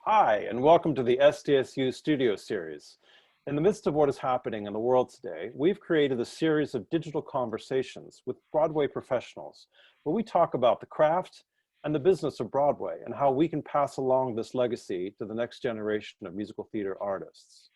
Hi, and welcome to the SDSU Studio Series. In the midst of what is happening in the world today, we've created a series of digital conversations with Broadway professionals, where we talk about the craft and the business of Broadway and how we can pass along this legacy to the next generation of musical theater artists.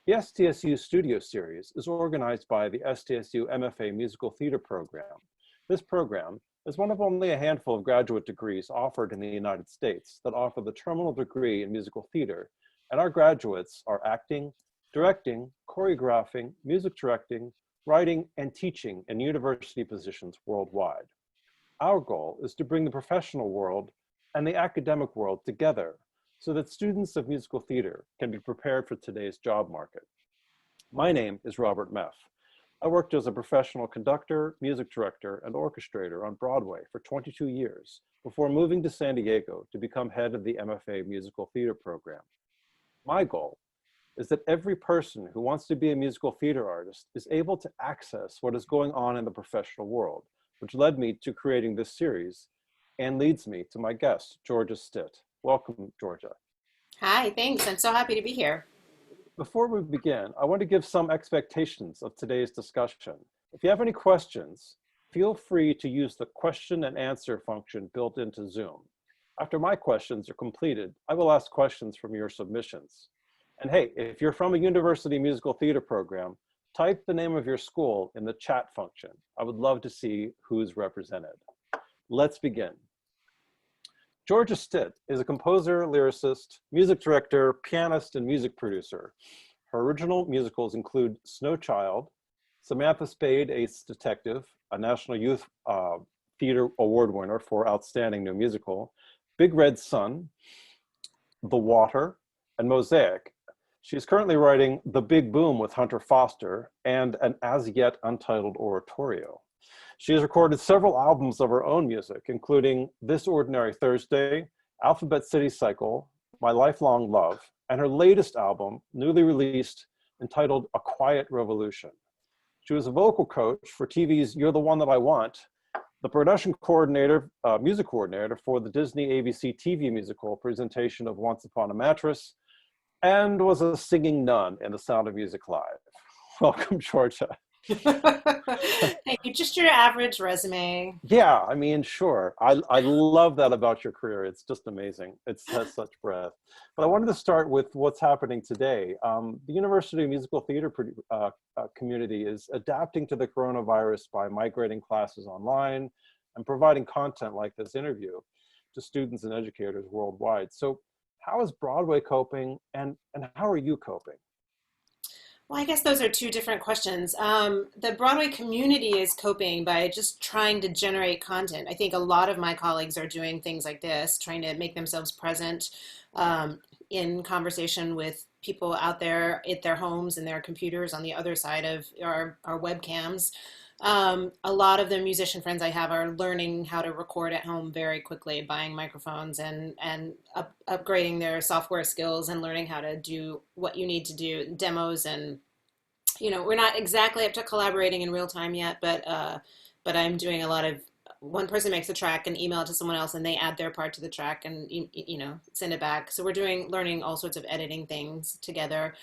The SDSU Studio Series is organized by the SDSU MFA Musical Theatre Program. This program is one of only a handful of graduate degrees offered in the United States that offer the terminal degree in musical theater, and our graduates are acting, directing, choreographing, music directing, writing, and teaching in university positions worldwide. Our goal is to bring the professional world and the academic world together so that students of musical theater can be prepared for today's job market. My name is Robert Meff. I worked as a professional conductor, music director, and orchestrator on Broadway for 22 years before moving to San Diego to become head of the MFA Musical Theatre Program. My goal is that every person who wants to be a musical theater artist is able to access what is going on in the professional world, which led me to creating this series and leads me to my guest, Georgia Stitt. Welcome, Georgia. Hi, thanks. I'm so happy to be here. Before we begin, I want to give some expectations of today's discussion. If you have any questions, feel free to use the question and answer function built into Zoom. After my questions are completed, I will ask questions from your submissions. And hey, if you're from a university musical theater program, type the name of your school in the chat function. I would love to see who's represented. Let's begin. Georgia Stitt is a composer, lyricist, music director, pianist, and music producer. Her original musicals include Snow Child, Samantha Spade, Ace Detective, a National Youth Theater Award winner for Outstanding New Musical, Big Red Sun, The Water, and Mosaic. She is currently writing The Big Boom with Hunter Foster and an as-yet untitled oratorio. She has recorded several albums of her own music, including This Ordinary Thursday, Alphabet City Cycle, My Lifelong Love, and her latest album, newly released, entitled A Quiet Revolution. She was a vocal coach for TV's You're the One That I Want, the production coordinator, music coordinator for the Disney ABC TV musical presentation of Once Upon a Mattress, and was a singing nun in The Sound of Music Live. Welcome, Georgia. Thank you. Just your average resume. Yeah, I mean, sure. I love that about your career. It's just amazing. It has such breadth. But I wanted to start with what's happening today. The University Musical Theater community is adapting to the coronavirus by migrating classes online and providing content like this interview to students and educators worldwide. So how is Broadway coping, and how are you coping? Well, I guess those are two different questions. The Broadway community is coping by just trying to generate content. I think a lot of my colleagues are doing things like this, trying to make themselves present in conversation with people out there at their homes and their computers on the other side of our webcams. A lot of the musician friends I have are learning how to record at home very quickly, buying microphones and upgrading their software skills and learning how to do what you need to do, demos. And we're not exactly up to collaborating in real time yet, but I'm doing a lot of, one person makes a track and email it to someone else and they add their part to the track and send it back. So we're learning all sorts of editing things together.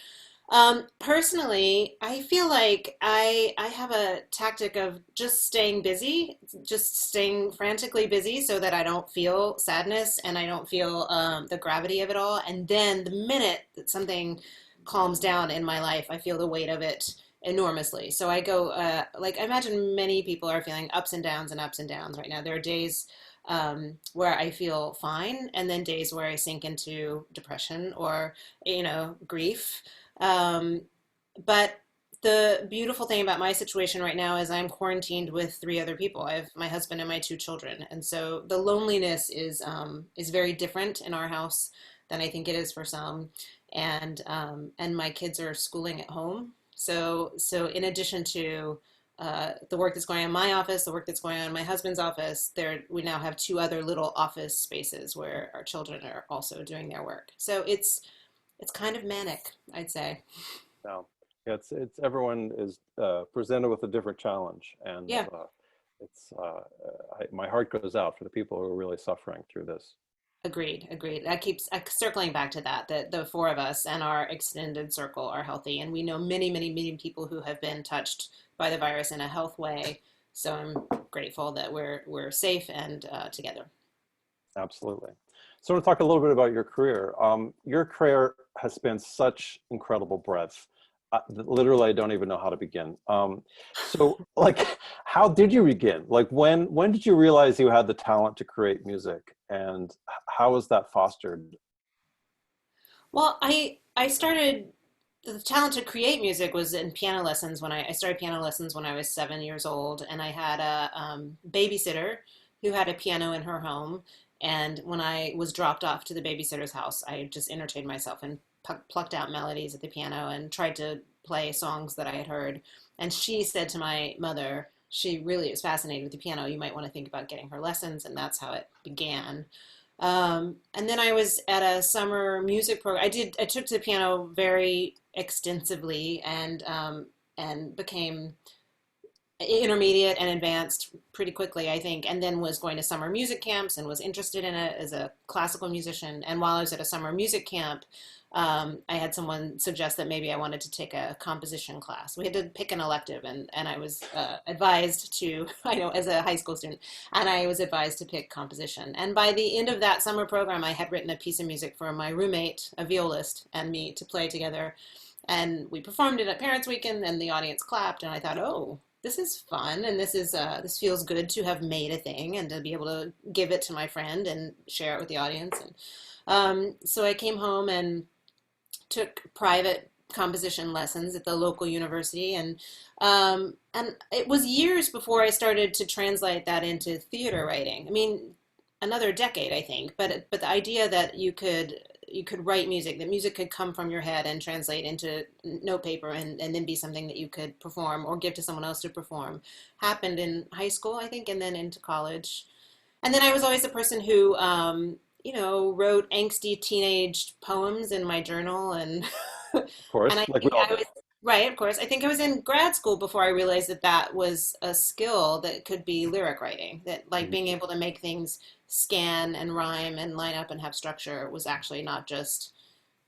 Personally, I feel like I have a tactic of just staying busy, just staying frantically busy so that I don't feel sadness and I don't feel the gravity of it all. And then the minute that something calms down in my life, I feel the weight of it enormously. So I go, like I imagine many people are feeling ups and downs right now. There are days where I feel fine, and then days where I sink into depression or, grief. Um, but the beautiful thing about my situation right now is I'm quarantined with three other people. I have my husband and my two children, and so the loneliness is very different in our house than I think it is for some. And my kids are schooling at home. So in addition to the work that's going on in my office, the work that's going on in my husband's office, we now have two other little office spaces where our children are also doing their work. So it's kind of manic, I'd say. No, it's everyone is presented with a different challenge, and Yeah. my heart goes out for the people who are really suffering through this. Agreed, agreed. That keeps circling back to that, that the four of us and our extended circle are healthy. And we know many, many, many people who have been touched by the virus in a health way. So I'm grateful that we're safe and together. Absolutely. So I want to talk a little bit about your career. Your career has spanned such incredible breadth. Literally, I don't even know how to begin. So, like, how did you begin? Like, when did you realize you had the talent to create music, and how was that fostered? Well, I started the talent to create music was in piano lessons when I started piano lessons when I was 7 years old, and I had a babysitter who had a piano in her home. And when I was dropped off to the babysitter's house, I just entertained myself and plucked out melodies at the piano and tried to play songs that I had heard. And she said to my mother, she really is fascinated with the piano. You might want to think about getting her lessons, and that's how it began. And then I was at a summer music program. I took to the piano very extensively and became intermediate and advanced pretty quickly, I think, and then was going to summer music camps and was interested in it as a classical musician. And while I was at a summer music camp, I had someone suggest that maybe I wanted to take a composition class. We had to pick an elective, and I was advised to, I know, as a high school student, and I was advised to pick composition. And by the end of that summer program, I had written a piece of music for my roommate, a violist, and me to play together. And we performed it at Parents Weekend, and the audience clapped, and I thought, oh, this is fun, and this feels good to have made a thing and to be able to give it to my friend and share it with the audience. And so I came home and took private composition lessons at the local university, and it was years before I started to translate that into theater writing. I mean, another decade, I think, but the idea that you could write music, that music could come from your head and translate into notepaper and then be something that you could perform or give to someone else to perform happened in high school, I think, and then into college. And then I was always a person who, wrote angsty teenage poems in my journal, and Of course, and I like we think all I do. was right, of course. I think I was in grad school before I realized that that was a skill that could be lyric writing. That like Mhm. being able to make things scan and rhyme and line up and have structure was actually not just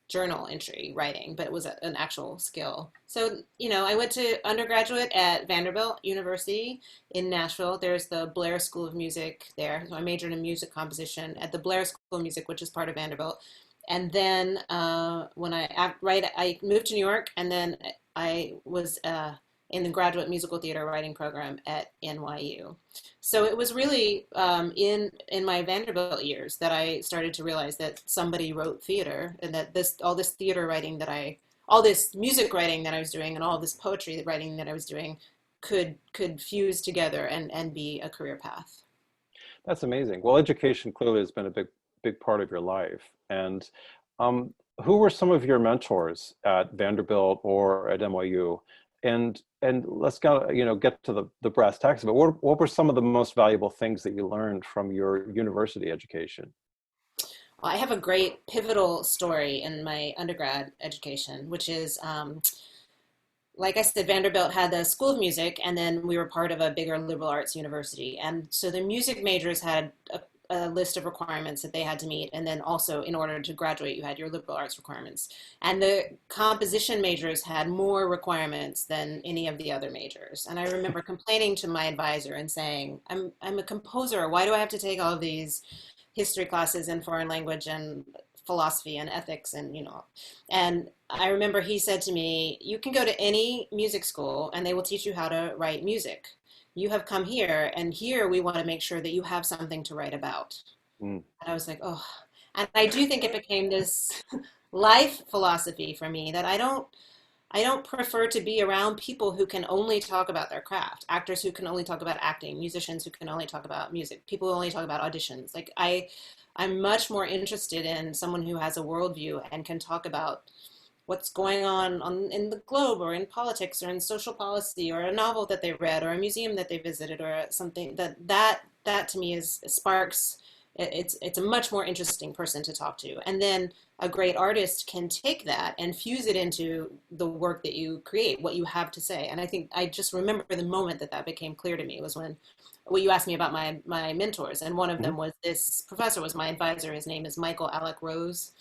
journal entry writing, but it was an actual skill. So, I went to undergraduate at Vanderbilt University in Nashville. There's the Blair School of Music there. So I majored in music composition at the Blair School of Music, which is part of Vanderbilt. And then I moved to New York, and then I was in the graduate musical theater writing program at NYU. So it was really in my Vanderbilt years that I started to realize that somebody wrote theater, and that this all this theater writing all this music writing that I was doing, and all this poetry writing that I was doing could fuse together and be a career path. That's amazing. Well, education clearly has been a big part of your life. And who were some of your mentors at Vanderbilt or at NYU? And let's go, get to the brass tacks of it. What were some of the most valuable things that you learned from your university education? Well, I have a great pivotal story in my undergrad education, which is like I said, Vanderbilt had the School of Music, and then we were part of a bigger liberal arts university. And so the music majors had a list of requirements that they had to meet. And then also, in order to graduate, you had your liberal arts requirements. And the composition majors had more requirements than any of the other majors. And I remember complaining to my advisor and saying, I'm a composer. Why do I have to take all of these history classes and foreign language and philosophy and ethics and I remember he said to me, you can go to any music school and they will teach you how to write music. You have come here, and here we want to make sure that you have something to write about. Mm, And I was like, oh. And I do think it became this life philosophy for me that I don't prefer to be around people who can only talk about their craft, actors who can only talk about acting, musicians who can only talk about music, people who only talk about auditions. Like I'm much more interested in someone who has a worldview and can talk about what's going on in the globe or in politics or in social policy or a novel that they read or a museum that they visited or something that to me is sparks it's a much more interesting person to talk to. And then a great artist can take that and fuse it into the work that you create, what you have to say. And I think I just remember the moment that that became clear to me was when, well, you asked me about my mentors, and one of them was this professor was my advisor. His name is Michael Alec Rose.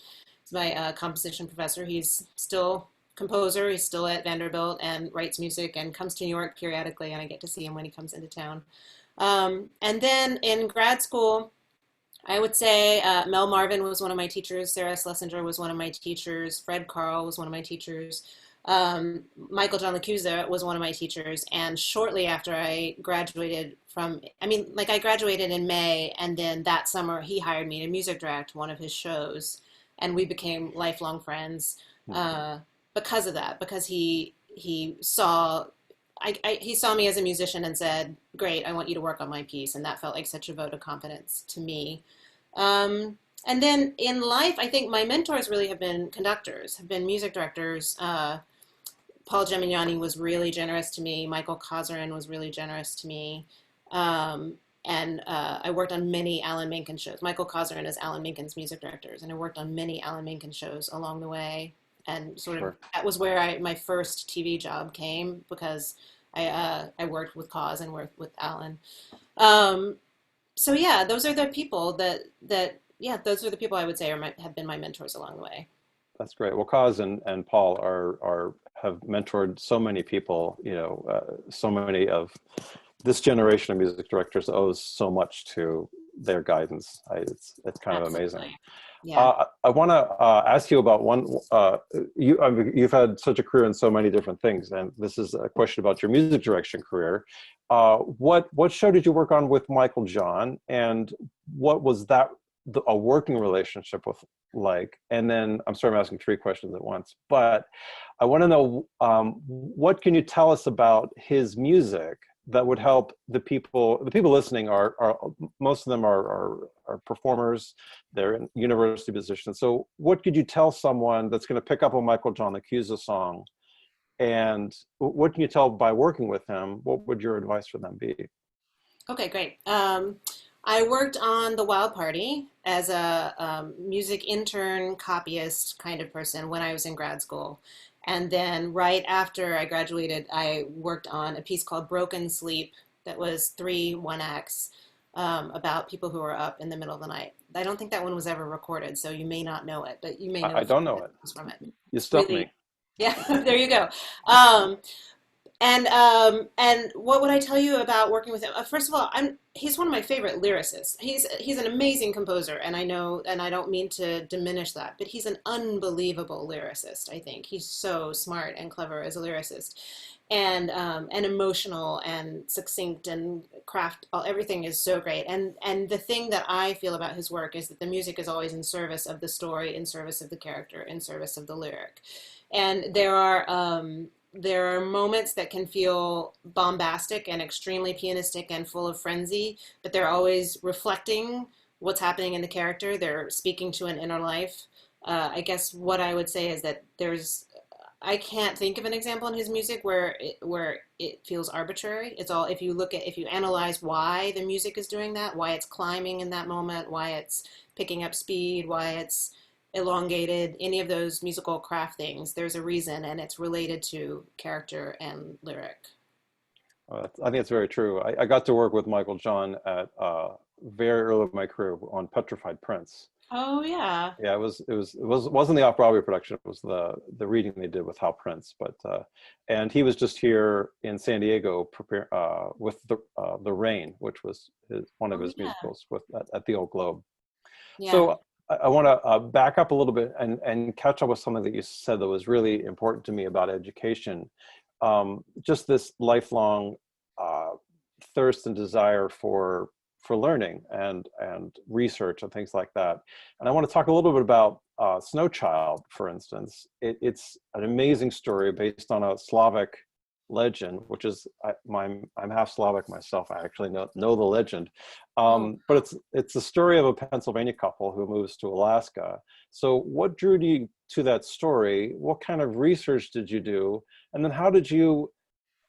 He's my composition professor. He's still composer. He's still at Vanderbilt and writes music and comes to New York periodically, and I get to see him when he comes into town. And then in grad school, I would say Mel Marvin was one of my teachers. Sarah Schlesinger was one of my teachers. Fred Carl was one of my teachers. Michael John LaCusa was one of my teachers. And shortly after I graduated from, I mean, like I graduated in May, and then that summer he hired me to music direct one of his shows, and we became lifelong friends because of that. Because he saw he saw me as a musician and said, "Great, I want you to work on my piece," and that felt like such a vote of confidence to me. And then in life, I think my mentors really have been conductors, have been music directors. Paul Gemignani was really generous to me. Michael Kozerin was really generous to me. And I worked on many Alan Menken shows. Michael Kozerin is Alan Menken's music directors, and I worked on many Alan Menken shows along the way. And sort of that was where my first TV job came, because I worked with Koz and worked with Alan. So yeah, those are the people those are the people I would say have been my mentors along the way. That's great. Well, Kaz and Paul have mentored so many people. You know, so many of this generation of music directors owes so much to their guidance. It's kind of amazing. Yeah. I want to ask you about one. You've had such a career in so many different things, and this is a question about your music direction career. What show did you work on with Michael John, and what was that a working relationship with like? And then I'm sorry, I'm asking three questions at once, but I want to know what can you tell us about his music that would help the people listening are most of them are performers, they're in university musicians. So what could you tell someone that's going to pick up a Michael John LaCusa song, and what can you tell by working with him? What would your advice for them be? Okay, great. I worked on The Wild Party as a music intern, copyist kind of person when I was in grad school. And then right after I graduated, I worked on a piece called Broken Sleep that was 3 1-acts about people who were up in the middle of the night. I don't think that one was ever recorded, so you may not know it, but you may know I don't know it. from it. You stumped me. Yeah, there you go. And what would I tell you about working with him? First of all, he's one of my favorite lyricists. He's an amazing composer, and I know, and I don't mean to diminish that, but he's an unbelievable lyricist. I think he's so smart and clever as a lyricist, and emotional and succinct and everything is so great. And the thing that I feel about his work is that the music is always in service of the story, in service of the character, in service of the lyric, and there are moments that can feel bombastic and extremely pianistic and full of frenzy, but they're always reflecting what's happening in the character. They're speaking to an inner life. I guess what I would say is that I can't think of an example in his music where it feels arbitrary. It's all, if you analyze why the music is doing that, why it's climbing in that moment, why it's picking up speed, why it's elongated, any of those musical craft things, there's a reason, and it's related to character and lyric. I think it's very true. I got to work with Michael John at very early in my career on Petrified Prince. Oh yeah. Yeah, it wasn't the off-Broadway production. It was the reading they did with Hal Prince. But and he was just here in San Diego with the Rain, which was one of his musicals at the Old Globe. Yeah. So I want to back up a little bit and catch up with something that you said that was really important to me about education. Just this lifelong thirst and desire for learning and research and things like that. And I want to talk a little bit about Snow Child, for instance. It's an amazing story based on a Slavic legend, which is I'm half Slavic myself. I actually know the legend, but it's the story of a Pennsylvania couple who moves to Alaska. So what drew you to that story? What kind of research did you do? And then how did you?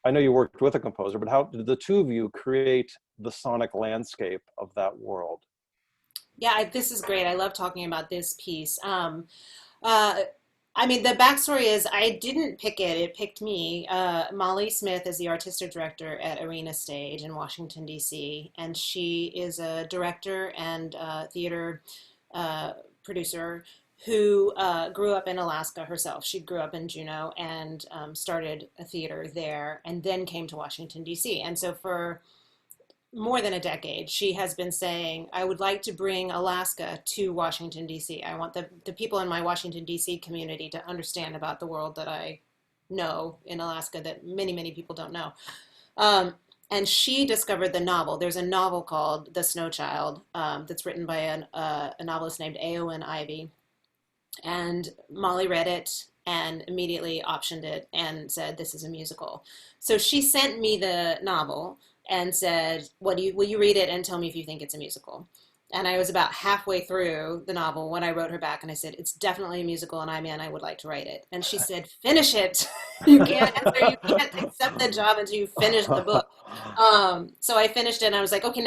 I know you worked with a composer, but how did the two of you create the sonic landscape of that world? Yeah, this is great. I love talking about this piece. Uh, I mean, the backstory is I didn't pick it, it picked me. Molly Smith is the artistic director at Arena Stage in Washington, D.C., and she is a director and theater uh, producer who grew up in Alaska herself. She grew up in Juneau and started a theater there and then came to Washington, D.C. And so for more than a decade, she has been saying, I would like to bring Alaska to Washington, D.C. I want the people in my Washington, D.C. community to understand about the world that I know in Alaska that many, many people don't know. Um, and she discovered the novel. There's a novel called The Snow Child that's written by a novelist named Eowyn Ivey. And Molly read it and immediately optioned it and said, "This is a musical." So she sent me the novel and said, will you read it and tell me if you think it's a musical?" And I was about halfway through the novel when I wrote her back and I said, "It's definitely a musical and I'm in, I would like to write it." And she said, "Finish it." You can't accept the job until you finish the book. So I finished it and I was like, okay,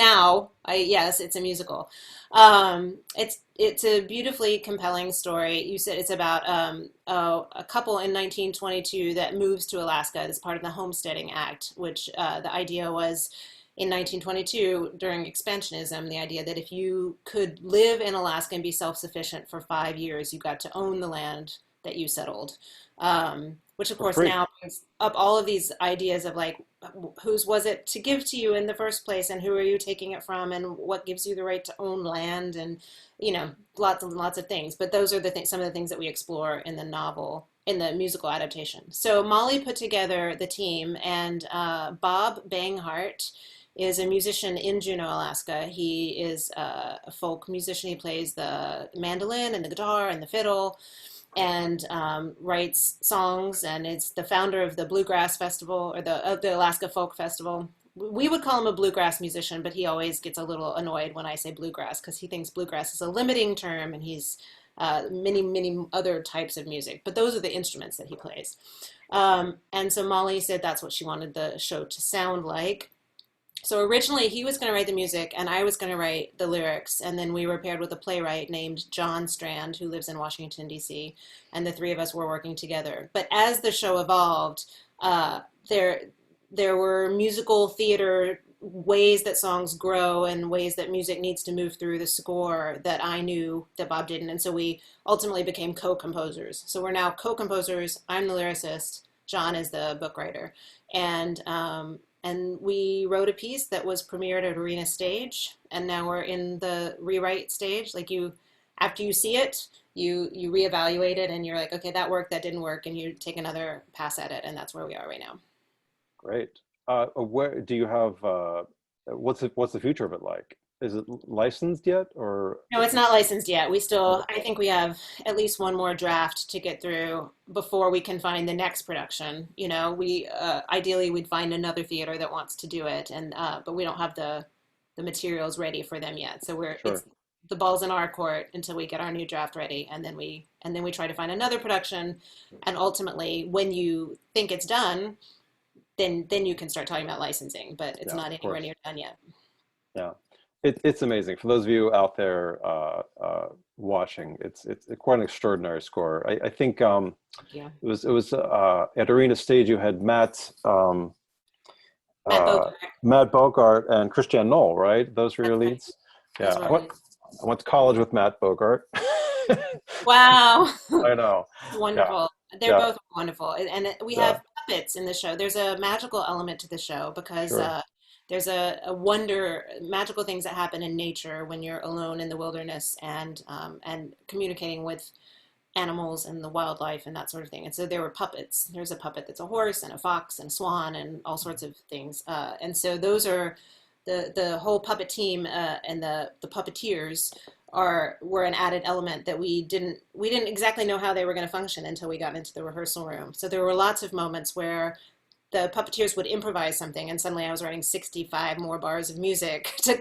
yes, it's a musical. It's a beautifully compelling story. You said it's about a couple in 1922 that moves to Alaska as part of the Homesteading Act, which the idea was in 1922 during expansionism, the idea that if you could live in Alaska and be self-sufficient for 5 years, you got to own the land that you settled. Which of For course free. now brings up all of these ideas of like, whose was it to give to you in the first place, and who are you taking it from, and what gives you the right to own land, and lots and lots of things. But those are some of the things that we explore in the novel, in the musical adaptation. So Molly put together the team, and Bob Banghart is a musician in Juneau, Alaska. He is a folk musician. He plays the mandolin and the guitar and the fiddle and writes songs, and is the founder of the Bluegrass Festival, or the Alaska Folk Festival. We would call him a bluegrass musician, but he always gets a little annoyed when I say bluegrass because he thinks bluegrass is a limiting term, and he's many, many other types of music. But those are the instruments that he plays. And so Molly said that's what she wanted the show to sound like. So originally he was going to write the music and I was going to write the lyrics. And then we were paired with a playwright named John Strand, who lives in Washington, D.C. And the three of us were working together. But as the show evolved, uh, there, there were musical theater ways that songs grow and ways that music needs to move through the score that I knew that Bob didn't. And so we ultimately became co-composers. So we're now co-composers. I'm the lyricist. John is the book writer. And we wrote a piece that was premiered at Arena Stage, and now we're in the rewrite stage. Like after you see it, you reevaluate it, and you're like, okay, that worked, that didn't work, and you take another pass at it, and that's where we are right now. Great. Where do you have, what's the future of it like? Is it licensed yet or? No, it's not licensed yet. I think we have at least one more draft to get through before we can find the next production. We ideally we'd find another theater that wants to do it, and but we don't have the materials ready for them yet. So it's Sure. the ball's in our court until we get our new draft ready, and then we try to find another production, and ultimately, when you think it's done, then you can start talking about licensing. But it's Yeah, not of anywhere course. near done yet. Yeah. It's amazing. For those of you out there watching, it's quite an extraordinary score. I think Yeah, it was at Arena Stage you had Matt uh, Bogart. Matt Bogart and Christiane Knoll, right? Those were your That's right. leads. Yeah, Those were our leads. I went to college with Matt Bogart. Wow. I know. Yeah, Wonderful. They're yeah, both wonderful. And we yeah. have puppets in the show. There's a magical element to the show because Sure. there's a wonder, magical things that happen in nature when you're alone in the wilderness and communicating with animals and the wildlife and that sort of thing. And so there were puppets. There's a puppet that's a horse and a fox and a swan and all sorts of things. And so those are the whole puppet team and the puppeteers were an added element that we didn't exactly know how they were going to function until we got into the rehearsal room. So there were lots of moments where the puppeteers would improvise something and suddenly I was writing 65 more bars of music to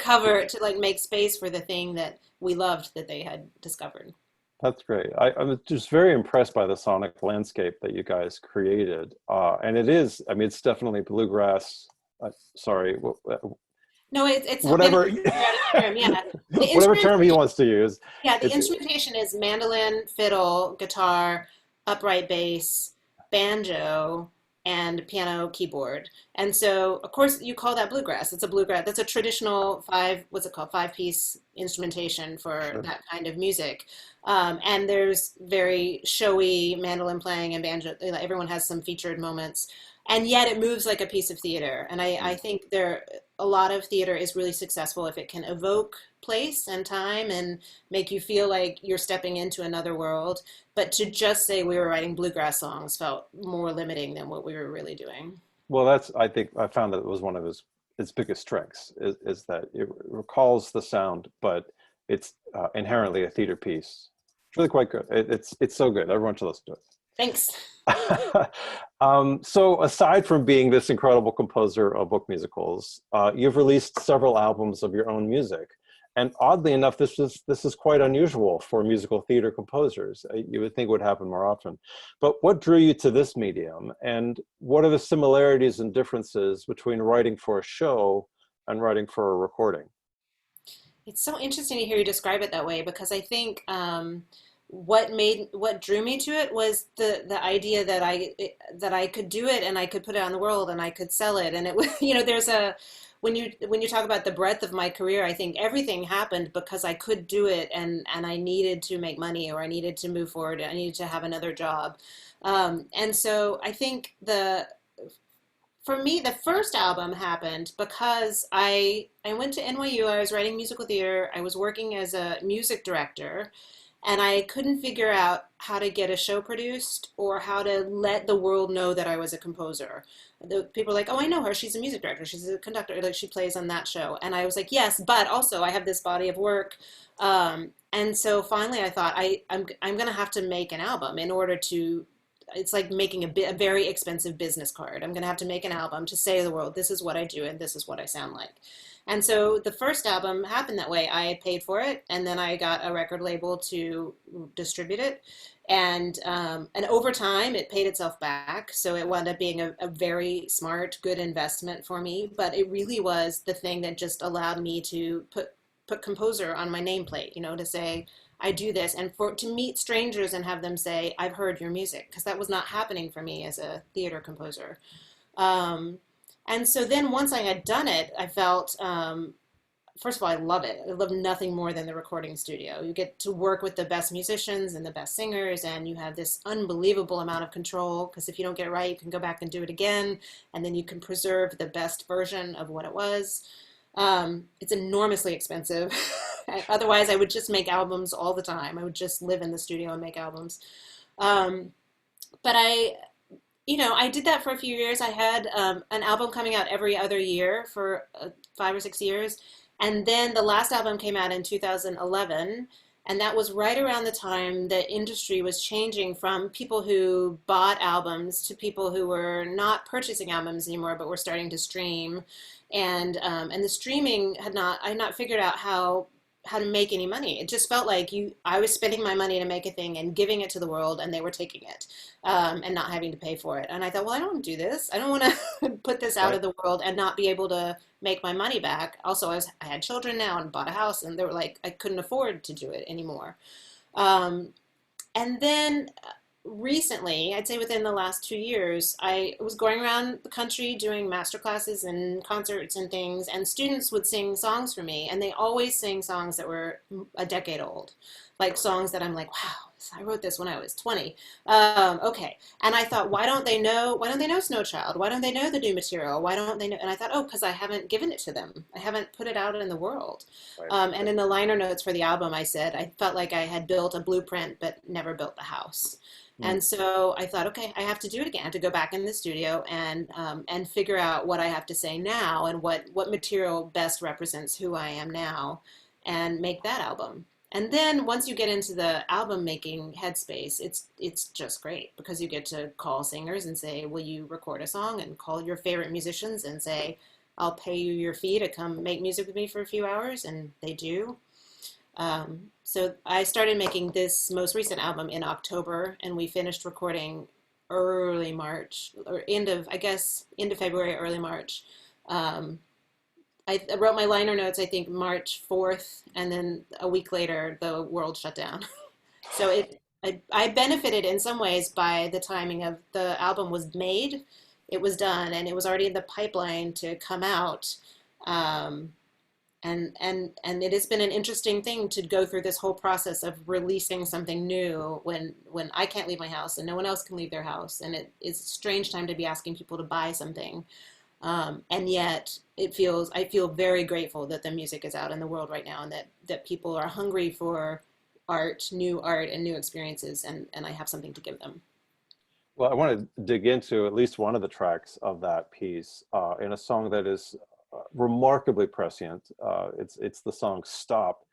like make space for the thing that we loved that they had discovered. That's great. I was just very impressed by the sonic landscape that you guys created. And it is, I mean, it's definitely bluegrass. Sorry, No, it's Whatever, term. Yeah, the whatever term he instrumentation. wants to use. Yeah, the It's instrumentation is mandolin, fiddle, guitar, upright bass, banjo, and piano keyboard. And so, of course, you call that bluegrass. It's a bluegrass. That's a traditional what's it called, five-piece instrumentation for sure. that kind of music. And there's very showy mandolin playing and banjo. Everyone has some featured moments. And yet it moves like a piece of theater. And I think a lot of theater is really successful if it can evoke place and time and make you feel like you're stepping into another world. But to just say we were writing bluegrass songs felt more limiting than what we were really doing. Well, I think I found that it was one of his biggest strengths is that it recalls the sound, but it's inherently a theater piece. It's really quite good. It's so good. Everyone should listen to Thanks. it. So aside from being this incredible composer of book musicals, you've released several albums of your own music. And oddly enough, this is quite unusual for musical theater composers. You would think it would happen more often. But what drew you to this medium? And what are the similarities and differences between writing for a show and writing for a recording? It's so interesting to hear you describe it that way because I think what drew me to it was the idea that I could do it and I could put it on the world and I could sell it and it was there's a when you talk about the breadth of my career, I think everything happened because I could do it and I needed to make money or I needed to move forward. I needed to have another job. And so I think for me, the first album happened because I went to NYU. I was writing musical theater. I was working as a music director, and I couldn't figure out how to get a show produced or how to let the world know that I was a composer. The people were like, "Oh, I know her. She's a music director. She's a conductor. Like she plays on that show." And I was like, "Yes, but also I have this body of work." And so finally, I thought I'm going to have to make an album in order to. It's like making a very expensive business card. I'm going to have to make an album to say to the world, this is what I do and this is what I sound like. And so the first album happened that way. I paid for it, and then I got a record label to distribute it. And over time, it paid itself back. So it wound up being a very smart, good investment for me. But it really was the thing that just allowed me to put composer on my nameplate, to say, I do this, and to meet strangers and have them say, I've heard your music, because that was not happening for me as a theater composer. Um, and so then once I had done it, I felt, first of all, I love it. I love nothing more than the recording studio. You get to work with the best musicians and the best singers, and you have this unbelievable amount of control, because if you don't get it right, you can go back and do it again, and then you can preserve the best version of what it was. It's enormously expensive. Otherwise, I would just make albums all the time. I would just live in the studio and make albums. Um, but I did that for a few years. I had an album coming out every other year for 5 or 6 years. And then the last album came out in 2011. And that was right around the time the industry was changing from people who bought albums to people who were not purchasing albums anymore, but were starting to stream. And the streaming I had not figured out how to make any money. It just felt like I was spending my money to make a thing and giving it to the world, and they were taking it and not having to pay for it. And I thought, well, I don't want to do this. I don't want to put this out Right. of the world and not be able to make my money back. Also, I had children now and bought a house, and they were like, I couldn't afford to do it anymore. Um, and then recently, I'd say within the last 2 years, I was going around the country doing master classes and concerts and things, and students would sing songs for me, and they always sing songs that were a decade old, like songs that I'm like, wow, I wrote this when I was 20. Okay. And I thought, why don't they know Snow Child? Why don't they know the new material? Why don't they know? And I thought, oh, because I haven't given it to them. I haven't put it out in the world. Right. And in the liner notes for the album, I said, I felt like I had built a blueprint, but never built the house. Mm. And so I thought, okay, I have to do it again. I have to go back in the studio and figure out what I have to say now and what material best represents who I am now, and make that album. And then once you get into the album making headspace, it's just great because you get to call singers and say, will you record a song? And call your favorite musicians and say, I'll pay you your fee to come make music with me for a few hours, and they do. So I started making this most recent album in October, and we finished recording early March, or end of February, early March. Um, I wrote my liner notes, I think March 4th, and then a week later, the world shut down. So I benefited in some ways by the timing of the album was made, it was done, and it was already in the pipeline to come out. Um, and it has been an interesting thing to go through this whole process of releasing something new when I can't leave my house and no one else can leave their house, and it is a strange time to be asking people to buy something. And yet I feel very grateful that the music is out in the world right now, and that people are hungry for new art and new experiences, and I have something to give them. Well, I want to dig into at least one of the tracks of that piece in a song that is remarkably prescient. It's the song "Stop,"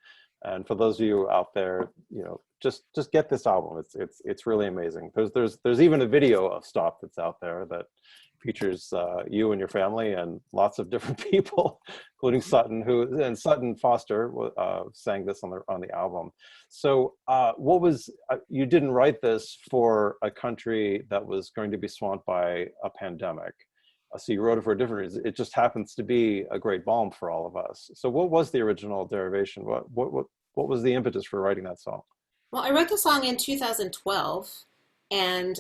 and for those of you out there, just get this album. It's really amazing. There's even a video of "Stop" that's out there that features you and your family and lots of different people, including Sutton Foster sang this on the album. So you didn't write this for a country that was going to be swamped by a pandemic. So you wrote it for a different reason. It just happens to be a great balm for all of us. So what was the original derivation? What was the impetus for writing that song? Well, I wrote the song in 2012, and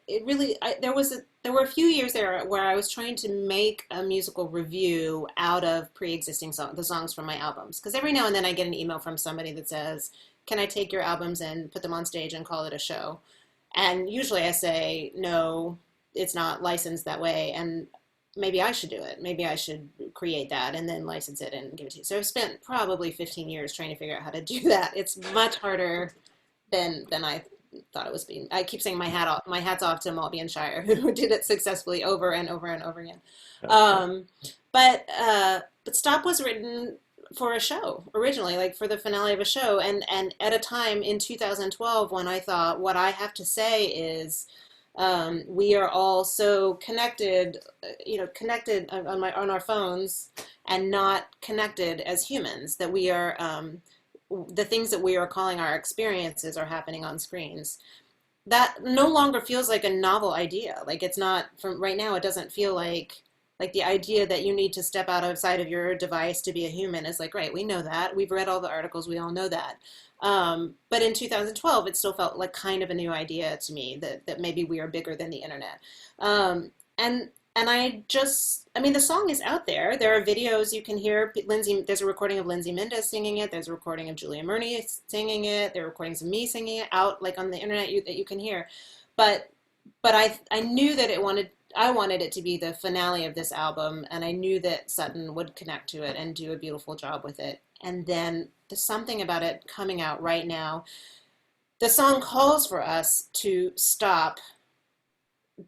it really there were a few years there where I was trying to make a musical review out of pre-existing the songs from my albums, because every now and then I get an email from somebody that says, "Can I take your albums and put them on stage and call it a show?" And usually I say, "No, it's not licensed that way, and maybe I should do it. Maybe I should create that and then license it and give it to you." So I've spent probably 15 years trying to figure out how to do that. It's much harder than I thought it was being. I keep saying my hats off to Maltby and Shire, who did it successfully over and over and over again. Um, but Stop was written for a show originally, like for the finale of a show, and at a time in 2012 when I thought what I have to say is we are all so connected, connected on our phones and not connected as humans, that we are the things that we are calling our experiences are happening on screens. That no longer feels like a novel idea. Like, it's not, from right now, it doesn't feel like the idea that you need to step outside of your device to be a human is like, right, we know that. We've read all the articles. We all know that. But in 2012, it still felt like kind of a new idea to me that maybe we are bigger than the internet. And I mean, the song is out there. There are videos you can hear. There's a recording of Lindsay Mendez singing it. There's a recording of Julia Murney singing it. There are recordings of me singing it out, like on the internet, that you can hear. But I knew that I wanted it to be the finale of this album, and I knew that Sutton would connect to it and do a beautiful job with it. And then there's something about it coming out right now. The song calls for us to stop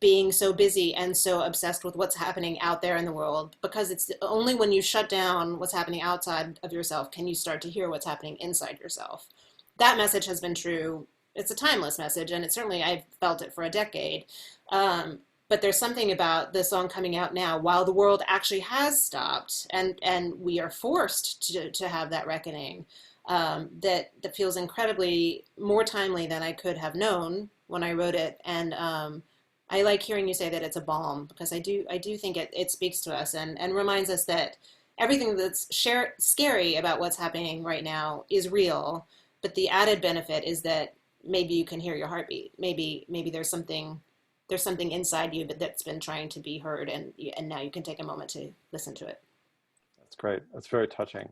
being so busy and so obsessed with what's happening out there in the world, because it's only when you shut down what's happening outside of yourself can you start to hear what's happening inside yourself. That message has been true. It's a timeless message, and I've felt it for a decade. But there's something about the song coming out now, while the world actually has stopped, and we are forced to have that reckoning, that feels incredibly more timely than I could have known when I wrote it. And I like hearing you say that it's a balm, because I do think it speaks to us and reminds us that everything that's scary about what's happening right now is real, but the added benefit is that maybe you can hear your heartbeat. Maybe there's something inside you that's been trying to be heard, and now you can take a moment to listen to it. That's great. That's very touching.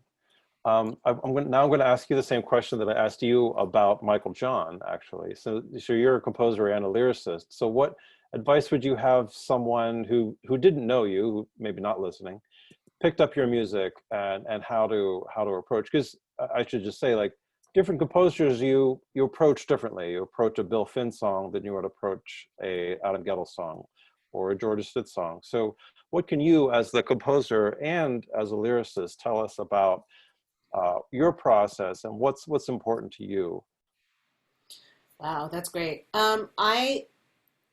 I'm going to ask you the same question that I asked you about Michael John, actually. So you're a composer and a lyricist. So what advice would you have someone who didn't know you, who maybe not listening, picked up your music and how to approach? Because I should just say, like, different composers you approach differently. You approach a Bill Finn song than you would approach a Adam Gettle song or a Georgia Stitt song. So what can you, as the composer and as a lyricist, tell us about your process and what's important to you? Wow, that's great.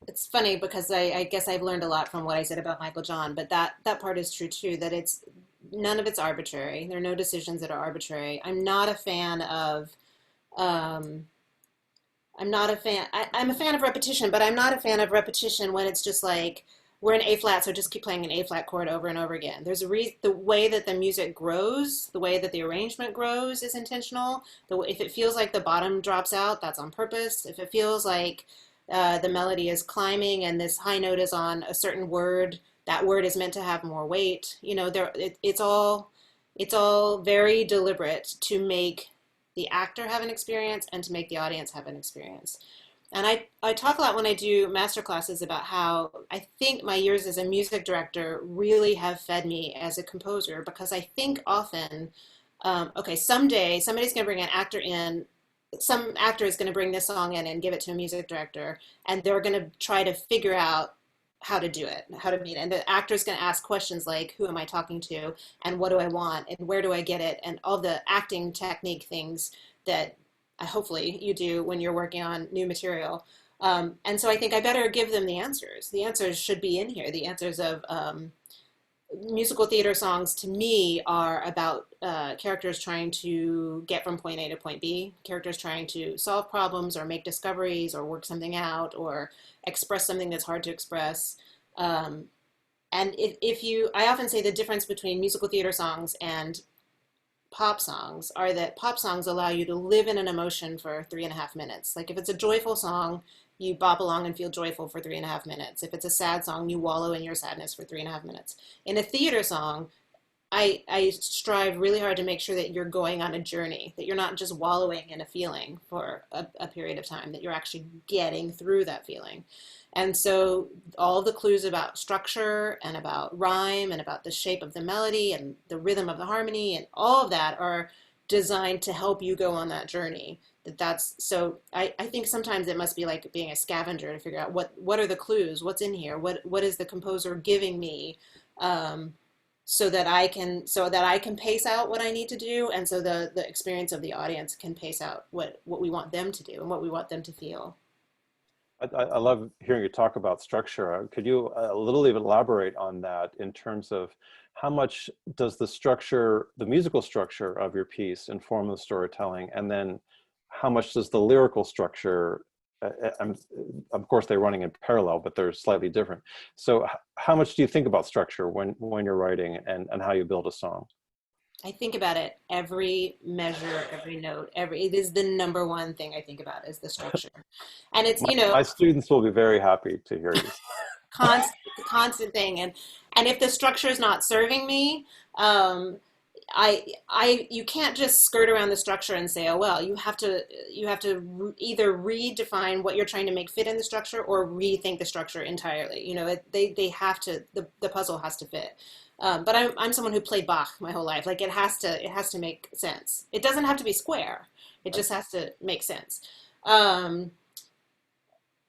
It's funny because I guess I've learned a lot from what I said about Michael John, but that part is true too, that none of it's arbitrary. There are no decisions that are arbitrary. I'm not a fan of, I'm a fan of repetition, but I'm not a fan of repetition when it's just like, we're in A flat, so just keep playing an A flat chord over and over again. There's the way that the music grows, the way that the arrangement grows is intentional. If it feels like the bottom drops out, that's on purpose. If it feels like the melody is climbing and this high note is on a certain word, that word is meant to have more weight. You know, it's all very deliberate to make the actor have an experience and to make the audience have an experience. And I talk a lot when I do master classes about how I think my years as a music director really have fed me as a composer, because I think often, okay, someday somebody's going to bring an actor in, some actor is going to bring this song in and give it to a music director, and they're going to try to figure out how to do it, how to meet it. And the actor's going to ask questions like, who am I talking to? And what do I want? And where do I get it? And all the acting technique things that hopefully you do when you're working on new material. And so I think I better give them the answers. The answers should be in here. The answers of musical theater songs to me are about characters trying to get from point A to point B, characters trying to solve problems or make discoveries or work something out or express something that's hard to express. And I often say the difference between musical theater songs and pop songs are that pop songs allow you to live in an emotion for 3.5 minutes. Like if it's a joyful song, you bop along and feel joyful for 3.5 minutes. If it's a sad song, you wallow in your sadness for 3.5 minutes. In a theater song, I strive really hard to make sure that you're going on a journey, that you're not just wallowing in a feeling for a period of time, that you're actually getting through that feeling. And so all the clues about structure and about rhyme and about the shape of the melody and the rhythm of the harmony and all of that are designed to help you go on that journey. So I think sometimes it must be like being a scavenger to figure out what are the clues, what's in here, what is the composer giving me, so that I can pace out what I need to do, and so the experience of the audience can pace out what we want them to do and what we want them to feel. I love hearing you talk about structure. Could you a little even elaborate on that in terms of how much does the musical structure of your piece inform the storytelling, and then how much does the lyrical structure, of course they're running in parallel, but they're slightly different. So how much do you think about structure when you're writing and how you build a song? I think about it every measure, every note, it is the number one thing I think about is the structure. And it's, My students will be very happy to hear you. constant thing. And if the structure is not serving me, you can't just skirt around the structure and say, oh, well, you have to either redefine what you're trying to make fit in the structure or rethink the structure entirely. They have to, the puzzle has to fit. But I'm someone who played Bach my whole life. Like it has to make sense. It doesn't have to be square. It just has to make sense. I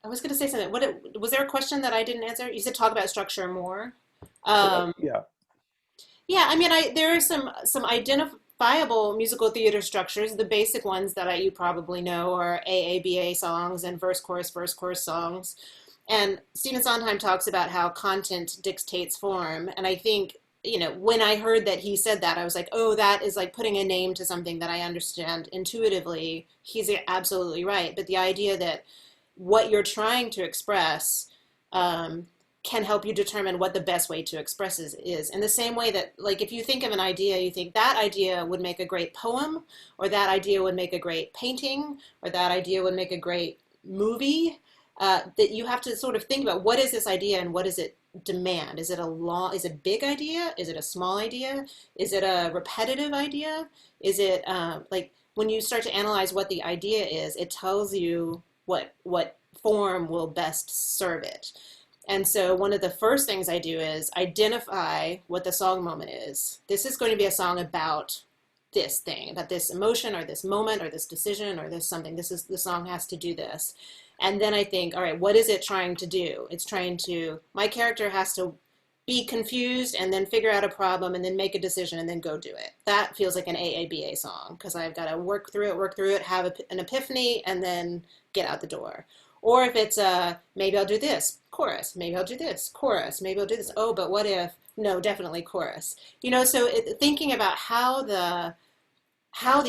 was going to say something. Was there a question that I didn't answer? You said talk about structure more. Yeah. Yeah, I mean, there are some identifiable musical theater structures. The basic ones that you probably know are AABA songs and verse chorus songs. And Stephen Sondheim talks about how content dictates form. And I think, when I heard that he said that, I was like, oh, that is like putting a name to something that I understand intuitively. He's absolutely right. But the idea that what you're trying to express can help you determine what the best way to express is. In the same way that, like, if you think of an idea, you think that idea would make a great poem, or that idea would make a great painting, or that idea would make a great movie. That you have to sort of think about what is this idea and what does it demand? Is it a big idea? Is it a small idea? Is it a repetitive idea? Is it like when you start to analyze what the idea is, it tells you what form will best serve it. And so one of the first things I do is identify what the song moment is. This is going to be a song about this thing, about this emotion or this moment or this decision or this something. The song has to do this. And then I think, all right, what is it trying to do? My character has to be confused and then figure out a problem and then make a decision and then go do it. That feels like an AABA song because I've got to work through it, have an epiphany, and then get out the door. Or if it's maybe I'll do this, chorus, maybe I'll do this, chorus, maybe I'll do this. Oh, but what if? No, definitely chorus. So thinking about how the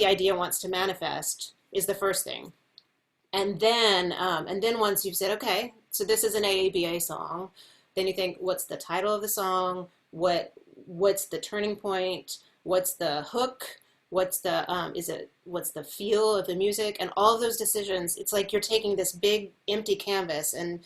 idea wants to manifest is the first thing. And then once you've said, okay, so this is an AABA song, Then you think, what's the title of the song? What's the turning point? What's the hook? What's the feel of the music? And all of those decisions, it's like you're taking this big empty canvas and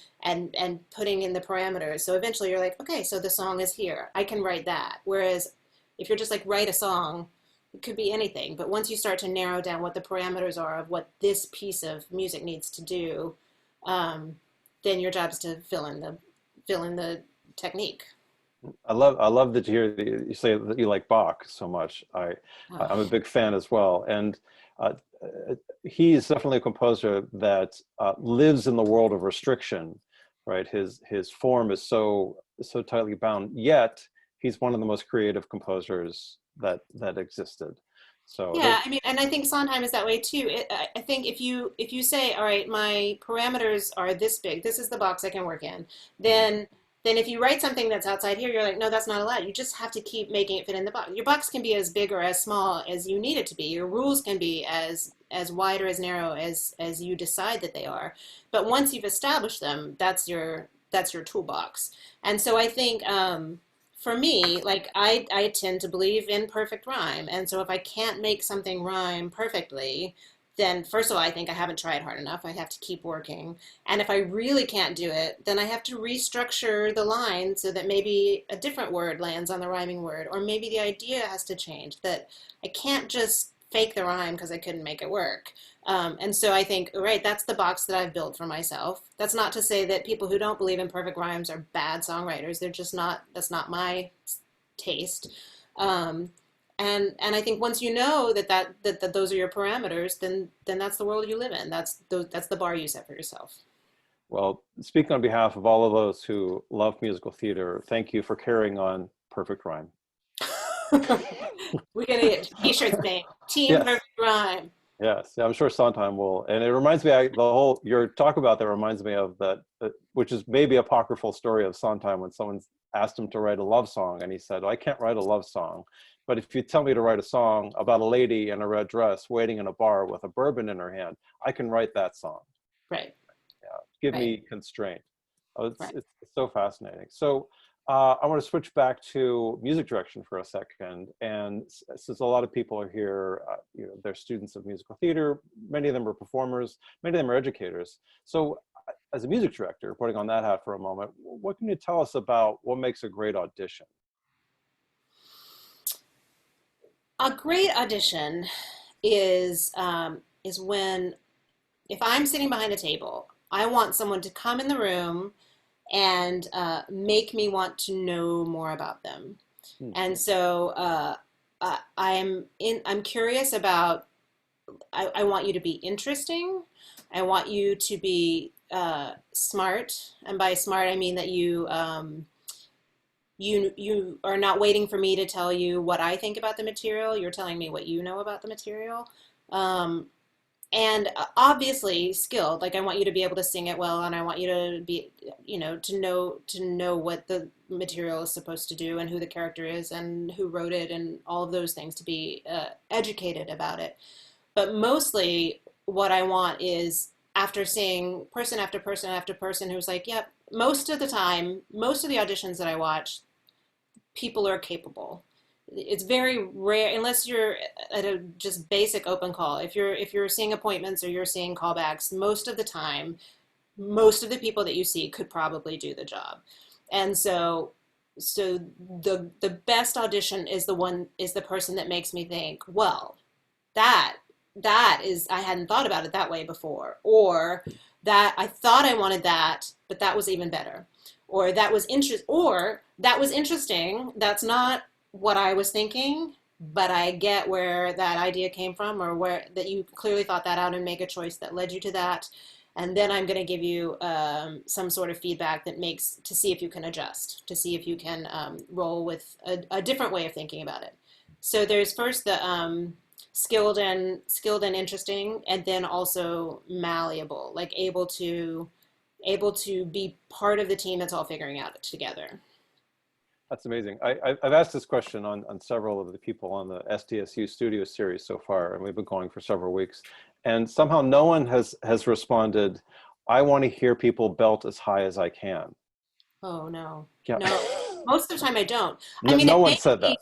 putting in the parameters. So eventually you're like, okay, so the song is here. I can write that. Whereas if you're just like, write a song, it could be anything. But once you start to narrow down what the parameters are of what this piece of music needs to do, then your job is to fill in the technique. I love that you hear you say that you like Bach so much. I'm a Oh, big fan as well, and uh, he is definitely a composer that lives in the world of restriction, right? His form is so tightly bound, yet he's one of the most creative composers that existed. So yeah, there's I mean, and I think Sondheim is that way too. I think if you say, all right, my parameters are this big, this is the box I can work in, Mhm. then if you write something that's outside here, you're like, no, that's not allowed. You just have to keep making it fit in the box. Your box can be as big or as small as you need it to be. Your rules can be as wide or as narrow as you decide that they are. But once you've established them, that's your toolbox. And so I think for me, like I tend to believe in perfect rhyme. And so if I can't make something rhyme perfectly, then first of all, I think I haven't tried hard enough. I have to keep working. And if I really can't do it, then I have to restructure the line so that maybe a different word lands on the rhyming word, or maybe the idea has to change, that I can't just fake the rhyme because I couldn't make it work. And so I think, right, that's the box that I've built for myself. That's not to say that people who don't believe in perfect rhymes are bad songwriters. They're just not, that's not my taste. Um, and I think once you know that those are your parameters, then that's the world you live in. That's the bar you set for yourself. well, speaking on behalf of all of those who love musical theater, thank you for carrying on Perfect Rhyme. We're gonna get t-shirts made. Team Yes. Perfect Rhyme. Yes, yeah, I'm sure Sondheim will. And it reminds me, the whole your talk about that reminds me of that, which is maybe apocryphal story of Sondheim when someone asked him to write a love song, and he said, "I can't write a love song, but if you tell me to write a song about a lady in a red dress waiting in a bar with a bourbon in her hand, I can write that song. Right, Yeah, give right, me constraint." Oh, right. it's so fascinating. So I want to switch back to music direction for a second. And since a lot of people are here, they're students of musical theater, many of them are performers, many of them are educators. So as a music director, putting on that hat for a moment, what can you tell us about what makes a great audition? A great audition is when, if I'm sitting behind a table, I want someone to come in the room and make me want to know more about them. Hmm. And so I'm curious about. I want you to be interesting. I want you to be smart, and by smart I mean that you are not waiting for me to tell you what I think about the material. You're telling me what you know about the material. Um, and obviously skilled. Like I want you to be able to sing it well, and I want you to be, to know what the material is supposed to do and who the character is and who wrote it and all of those things, to be educated about it. But mostly, what I want is, after seeing person after person after person who's like, yep, most of the time, most of the auditions that I watch, people are capable. It's very rare, unless you're at a just basic open call. If you're seeing appointments or you're seeing callbacks, most of the time, most of the people that you see could probably do the job. And so the best audition is the person that makes me think, well, that that is, I hadn't thought about it that way before, or that I thought I wanted that, but that was even better, or that was interesting, that's not what I was thinking, but I get where that idea came from, or where that you clearly thought that out and make a choice that led you to that. And then I'm going to give you some sort of feedback that makes, to see if you can adjust, to see if you can roll with a different way of thinking about it. So there's first the skilled and interesting, and then also malleable, like able to be part of the team that's all figuring out together. That's amazing. I've asked this question on several of the people on the SDSU Studio Series so far, and we've been going for several weeks. And somehow no one has responded, I want to hear people belt as high as I can. Oh no, Yeah. no. Most of the time I don't. I No, mean, no one said that.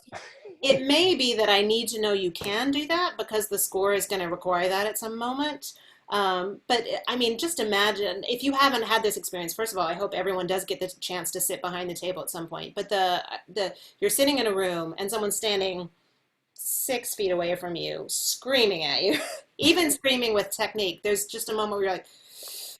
it may be that I need to know you can do that because the score is going to require that at some moment. But I mean, just imagine if you haven't had this experience. First of all, I hope everyone does get the chance to sit behind the table at some point. But the you're sitting in a room and someone's standing 6 feet away from you, screaming at you, even screaming with technique. There's just a moment where you're like,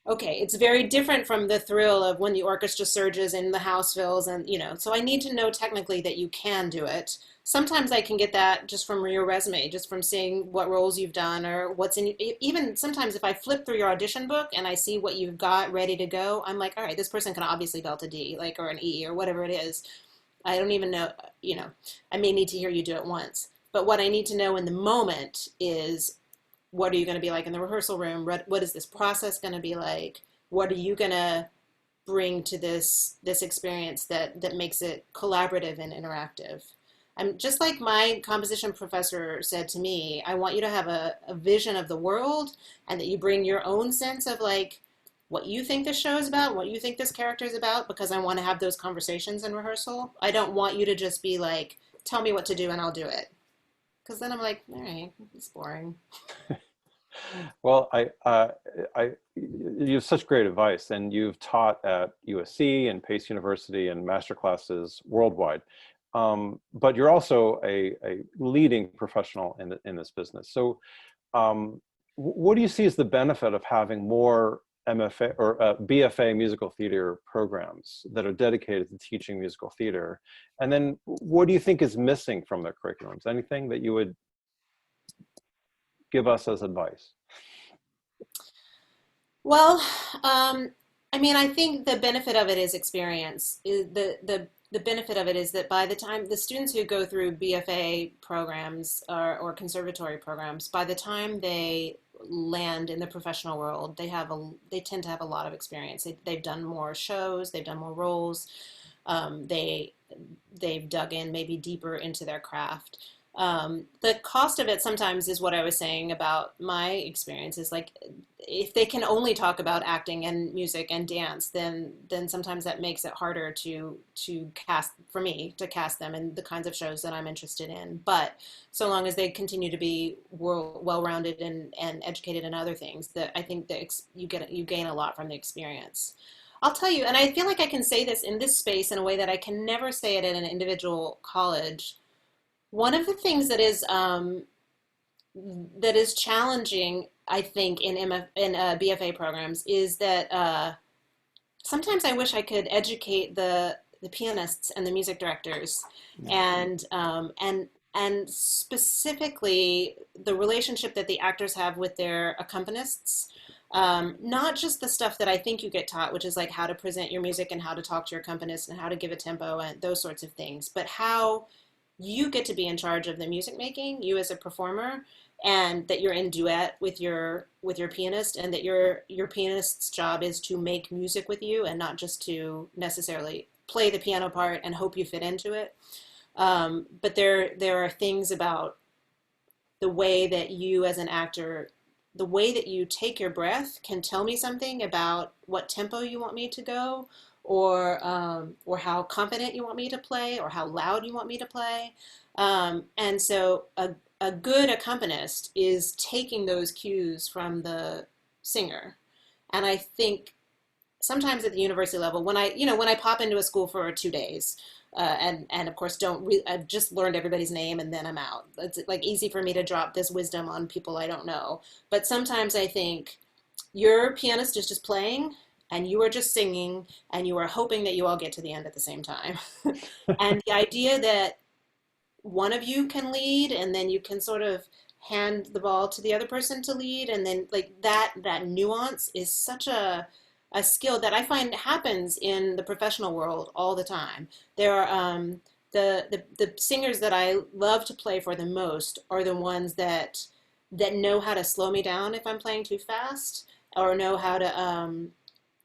okay, it's very different from the thrill of when the orchestra surges and the house fills, and so I need to know technically that you can do it. Sometimes I can get that just from your resume, just from seeing what roles you've done or what's in. Even sometimes if I flip through your audition book and I see what you've got ready to go, I'm like, all right, this person can obviously belt a D, like, or an E, or whatever it is. I don't even know, I may need to hear you do it once, but what I need to know in the moment is, what are you going to be like in the rehearsal room? What is this process going to be like? What are you going to bring to this experience that makes it collaborative and interactive? I'm just like my composition professor said to me, I want you to have a vision of the world, and that you bring your own sense of like what you think this show is about, what you think this character is about, because I want to have those conversations in rehearsal. I don't want you to just be like, tell me what to do and I'll do it. Because then I'm like, all right, it's boring. Well, you have such great advice, and you've taught at USC and Pace University and master classes worldwide. But you're also a leading professional in this business. So, what do you see as the benefit of having more MFA or BFA musical theater programs that are dedicated to teaching musical theater? And then, what do you think is missing from their curriculums? Anything that you would give us as advice? Well, I mean, I think the benefit of it is experience. The benefit of it is that by the time the students who go through BFA programs or conservatory programs, by the time they land in the professional world, they tend to have a lot of experience. They've done more shows, they've done more roles, um, they they've dug in maybe deeper into their craft. The cost of it sometimes is what I was saying about my experience is like, if they can only talk about acting and music and dance, then sometimes that makes it harder to cast, for me to cast them in the kinds of shows that I'm interested in. But so long as they continue to be well-rounded and educated in other things, that I think that you gain a lot from the experience. I'll tell you, and I feel like I can say this in this space in a way that I can never say it at an individual college. One of the things that is challenging, I think, in BFA programs is that sometimes I wish I could educate the pianists and the music directors, and specifically the relationship that the actors have with their accompanists. Not just the stuff that I think you get taught, which is like how to present your music and how to talk to your accompanist and how to give a tempo and those sorts of things, but how you get to be in charge of the music making, you as a performer, and that you're in duet with your pianist, and that your pianist's job is to make music with you and not just to necessarily play the piano part and hope you fit into it. But there are things about the way that you as an actor, the way that you take your breath can tell me something about what tempo you want me to go, or how confident you want me to play, or how loud you want me to play. And so a good accompanist is taking those cues from the singer. And I think sometimes at the university level, when I pop into a school for 2 days, and of course I've just learned everybody's name and then I'm out. It's like easy for me to drop this wisdom on people I don't know. But sometimes I think your pianist is just playing and you are just singing and you are hoping that you all get to the end at the same time. And the idea that one of you can lead and then you can sort of hand the ball to the other person to lead, and then like that nuance is such a skill that I find happens in the professional world all the time. There are the singers that I love to play for the most are the ones that know how to slow me down if I'm playing too fast, or know how to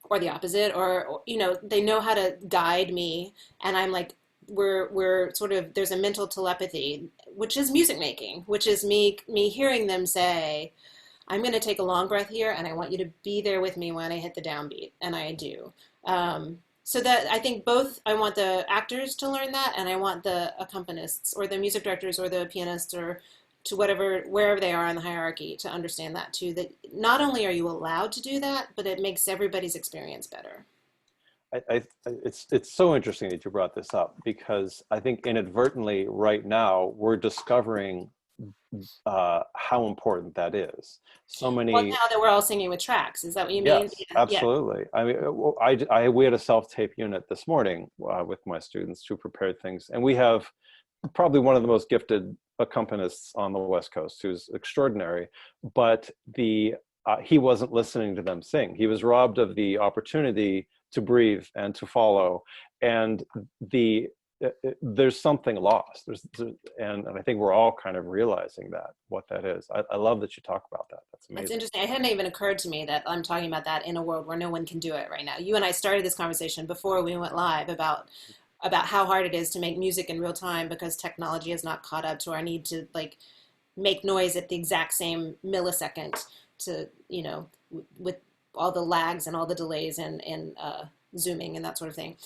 or the opposite, or they know how to guide me, and I'm like, we're sort of, there's a mental telepathy, which is music making, which is me hearing them say, I'm going to take a long breath here and I want you to be there with me when I hit the downbeat, and I do. so that I think both, I want the actors to learn that, and I want the accompanists or the music directors or the pianists or to whatever, wherever they are in the hierarchy, to understand that too, that not only are you allowed to do that, but it makes everybody's experience better. It's so interesting that you brought this up, because I think inadvertently right now we're discovering how important that is. So Well, many. now that we're all singing with tracks, is that what you mean? Yes, Yeah. Yeah. absolutely. I mean, we had a self-tape unit this morning with my students who prepared things, and we have probably one of the most gifted accompanists on the West Coast, who's extraordinary, but he wasn't listening to them sing. He was robbed of the opportunity to breathe and to follow, and there's something lost. And I think we're all kind of realizing what that is. I love that you talk about that. That's That's amazing. interesting. It hadn't even occurred to me that I'm talking about that in a world where no one can do it right now. You and I started this conversation before we went live about how hard it is to make music in real time because technology has not caught up to our need to like make noise at the exact same millisecond to, with all the lags and all the delays and zooming and that sort of thing.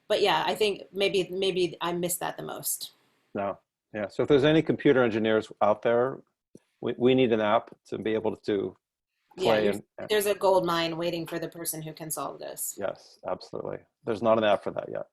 But yeah, I think maybe I missed that the most. No, yeah. So if there's any computer engineers out there, we need an app to be able to Yeah, play and there's a gold mine waiting for the person who can solve this. yes, absolutely. There's not an app for that yet.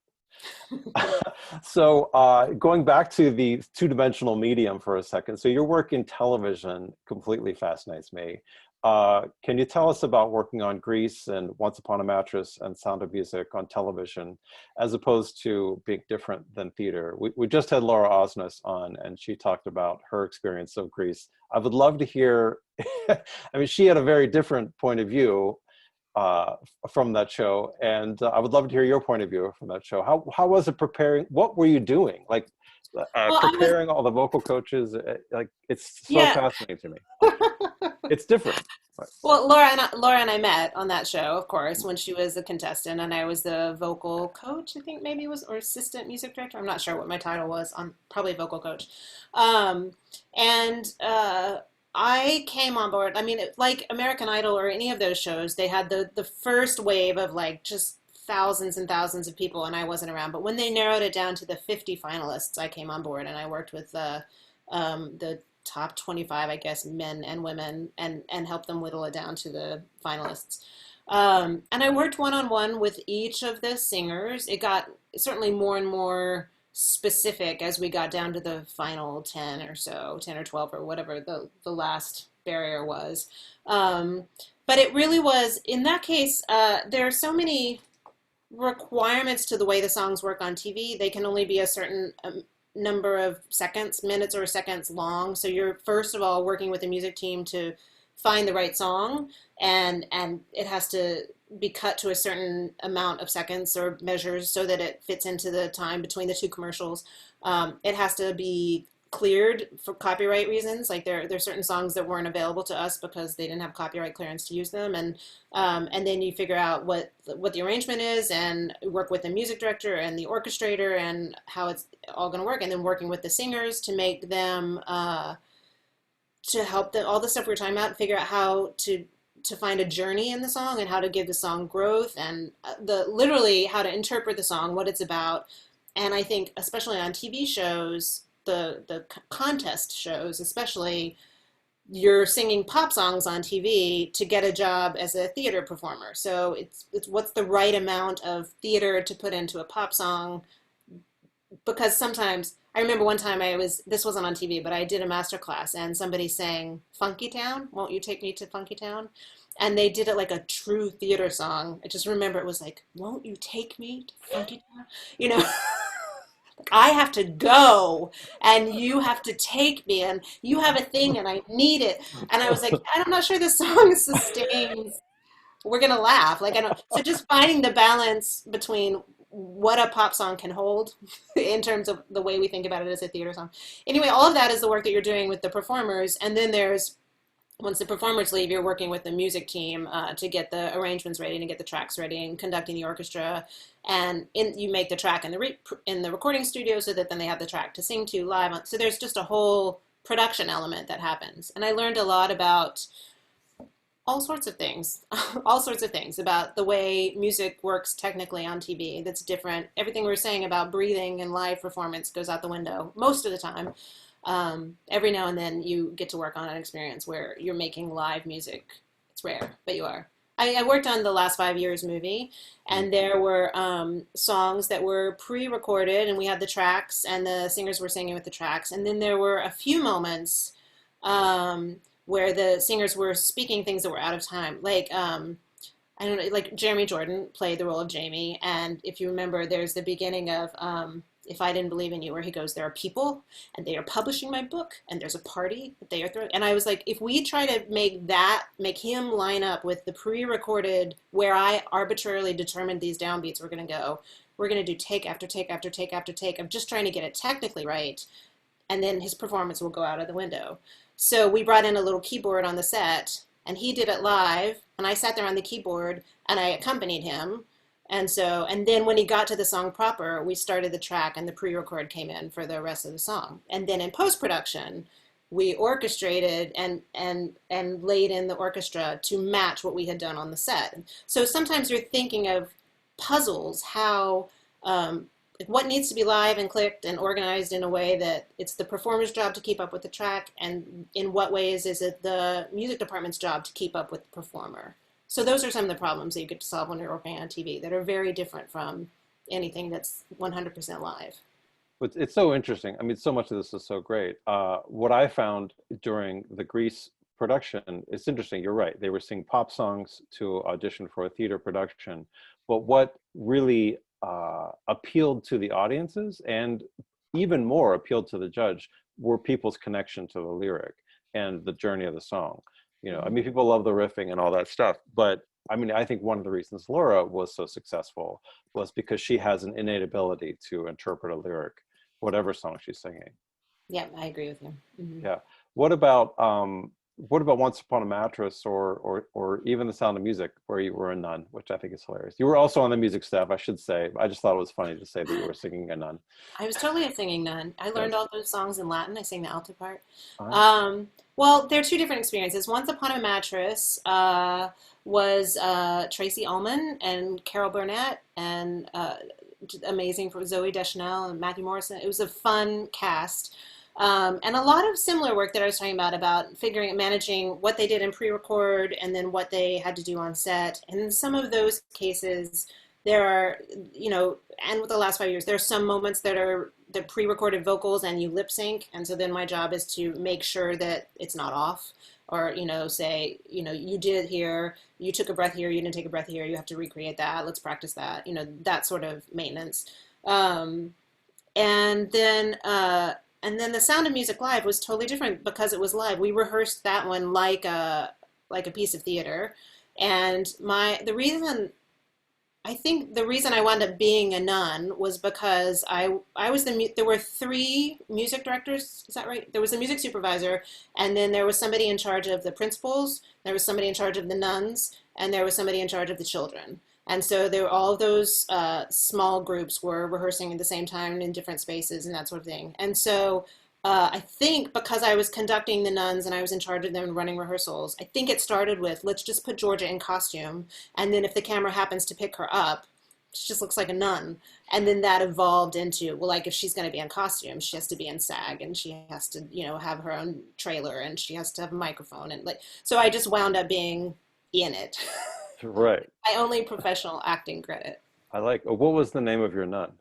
So going back to the two-dimensional medium for a second. So your work in television completely fascinates me. Can you tell us about working on Grease and Once Upon a Mattress and Sound of Music on television, as opposed to being different than theater? We just had Laura Osnes on, and she talked about her experience of Grease. I would love to hear, I mean, she had a very different point of view from that show, and I would love to hear your point of view from that show. How was it preparing? What were you doing? Like Well, I was, preparing all the vocal coaches? Like it's so yeah. fascinating to me. It's different. Well, Laura and I met on that show, of course, when she was a contestant, and I was the vocal coach, I think maybe it was, or assistant music director. I'm not sure what my title was. I'm probably vocal coach. Um, and I came on board. I mean, like American Idol or any of those shows, they had the first wave of like just thousands and thousands of people, and I wasn't around. But when they narrowed it down to the 50 finalists, I came on board, and I worked with the top 25, I guess, men and women, and help them whittle it down to the finalists. And I worked one-on-one with each of the singers. It got certainly more and more specific as we got down to the final 10 or so, 10 or 12 or whatever the last barrier was. Um, but it really was, in that case, there are so many requirements to the way the songs work on TV. They can only be a certain number of seconds, minutes or seconds long. So you're first of all working with a music team to find the right song, and it has to be cut to a certain amount of seconds or measures so that it fits into the time between the two commercials. It has to be cleared for copyright reasons. Like there's certain songs that weren't available to us because they didn't have copyright clearance to use them, and then you figure out what the arrangement is and work with the music director and the orchestrator and how it's all going to work, and then working with the singers to make them to help all the stuff we were talking about, figure out how to find a journey in the song and how to give the song growth and the literally how to interpret the song, what it's about. And I think especially on TV shows, the contest shows especially, you're singing pop songs on TV to get a job as a theater performer. So it's what's the right amount of theater to put into a pop song, because sometimes I remember one time this wasn't on TV, but I did a master class and somebody sang Funky Town, Won't You Take Me to Funky Town? And they did it like a true theater song. I just remember it was like, won't you take me to Funky Town? You know, I have to go and you have to take me and you have a thing and I need it. And I was like, I'm not sure this song sustains. We're gonna laugh. Like I don't. So just finding the balance between what a pop song can hold in terms of the way we think about it as a theater song. Anyway, all of that is the work that you're doing with the performers, and then there's once the performers leave, you're working with the music team to get the arrangements ready and get the tracks ready and conducting the orchestra. And you make the track in the recording studio so that then they have the track to sing to live. So there's just a whole production element that happens. And I learned a lot about All sorts of things, all sorts of things about the way music works technically on TV that's different. Everything we're saying about breathing and live performance goes out the window most of the time. Every now and then you get to work on an experience where you're making live music. It's rare, but you are. I worked on the last 5 years movie, and there were songs that were pre-recorded, and we had the tracks, and the singers were singing with the tracks. And then there were a few moments um, where the singers were speaking things that were out of time, like I don't know, like Jeremy Jordan played the role of Jamie, and if you remember, there's the beginning of "If I Didn't Believe in You," where he goes, "There are people, and they are publishing my book, and there's a party that they are throwing." And I was like, if we try to make him line up with the pre-recorded, where I arbitrarily determined these downbeats were going to go, we're going to do take after take after take after take of just trying to get it technically right, and then his performance will go out of the window. So we brought in a little keyboard on the set, and he did it live, and I sat there on the keyboard and I accompanied him. And then when he got to the song proper, we started the track and the pre-record came in for the rest of the song. And then in post-production, we orchestrated and laid in the orchestra to match what we had done on the set. So sometimes you're thinking of puzzles, how like what needs to be live and clicked and organized in a way that it's the performer's job to keep up with the track, and in what ways is it the music department's job to keep up with the performer. So those are some of the problems that you get to solve when you're working on TV that are very different from anything that's 100% live. But it's so interesting. I mean, so much of this is so great. What I found during the Grease production, it's interesting. You're right. They were singing pop songs to audition for a theater production. But what really appealed to the audiences and even more appealed to the judge were people's connection to the lyric and the journey of the song. You know, I mean, people love the riffing and all that stuff, but I mean, I think one of the reasons Laura was so successful was because she has an innate ability to interpret a lyric, whatever song she's singing. Yeah, I agree with you. Yeah. What about Once Upon a Mattress or even The Sound of Music, where you were a nun, which I think is hilarious. You were also on the music staff, I should say. I just thought it was funny to say that you were singing a nun. I was totally a singing nun. I learned Yes. all those songs in Latin. I sang the alto part. Uh-huh. Well, they're two different experiences. Once Upon a Mattress was Tracy Ullman and Carol Burnett and amazing for Zoe Deschanel and Matthew Morrison. It was a fun cast. And a lot of similar work that I was talking about figuring, managing what they did in pre-record and then what they had to do on set. And in some of those cases, there are, you know, and with the last 5 years, there are some moments that are the pre-recorded vocals and you lip sync. And so then my job is to make sure that it's not off or, you know, say, you know, you did it here, you took a breath here, you didn't take a breath here, you have to recreate that, let's practice that, you know, that sort of maintenance. Um, and then, and then The Sound of Music Live was totally different because it was live. We rehearsed that one like a piece of theater. And I think the reason I wound up being a nun was because I was there were three music directors, is that right? There was a music supervisor, and then there was somebody in charge of the principals, there was somebody in charge of the nuns, and there was somebody in charge of the children. And so there were all of those small groups were rehearsing at the same time in different spaces and that sort of thing. And so I think because I was conducting the nuns and I was in charge of them running rehearsals, I think it started with, let's just put Georgia in costume. And then if the camera happens to pick her up, she just looks like a nun. And then that evolved into, well, like if she's going to be in costume, she has to be in SAG and she has to, you know, have her own trailer and she has to have a microphone. And like, so I just wound up being in it. Right. My only professional acting credit. I like, what was the name of your nun?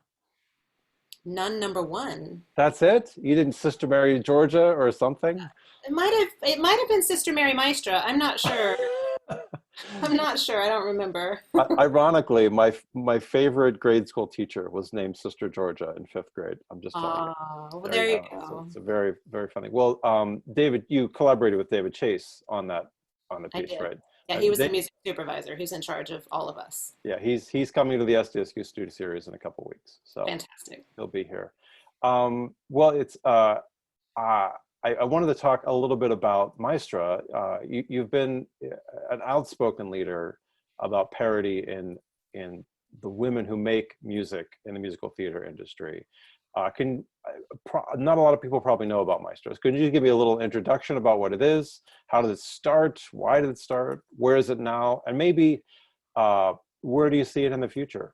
Nun number one. That's it? You didn't Sister Mary Georgia or something? It might have been Sister Mary Maestra. I'm not sure. I'm not sure. I don't remember. Ironically, my favorite grade school teacher was named Sister Georgia in 5th grade. I'm just telling you. Oh, well, there you So go. it's a very, very funny. Well, David, you collaborated with David Chase on the I piece, did. right? Yeah, he was the music supervisor who's in charge of all of us. Yeah, he's coming to the SDSU Studio Series in a couple weeks, so Fantastic. he'll be here. Well, it's I wanted to talk a little bit about Maestra. You've been an outspoken leader about parity in the women who make music in the musical theater industry. Not a lot of people probably know about Maestros. Could you give me a little introduction about what it is? How did it start? Why did it start? Where is it now? And maybe where do you see it in the future?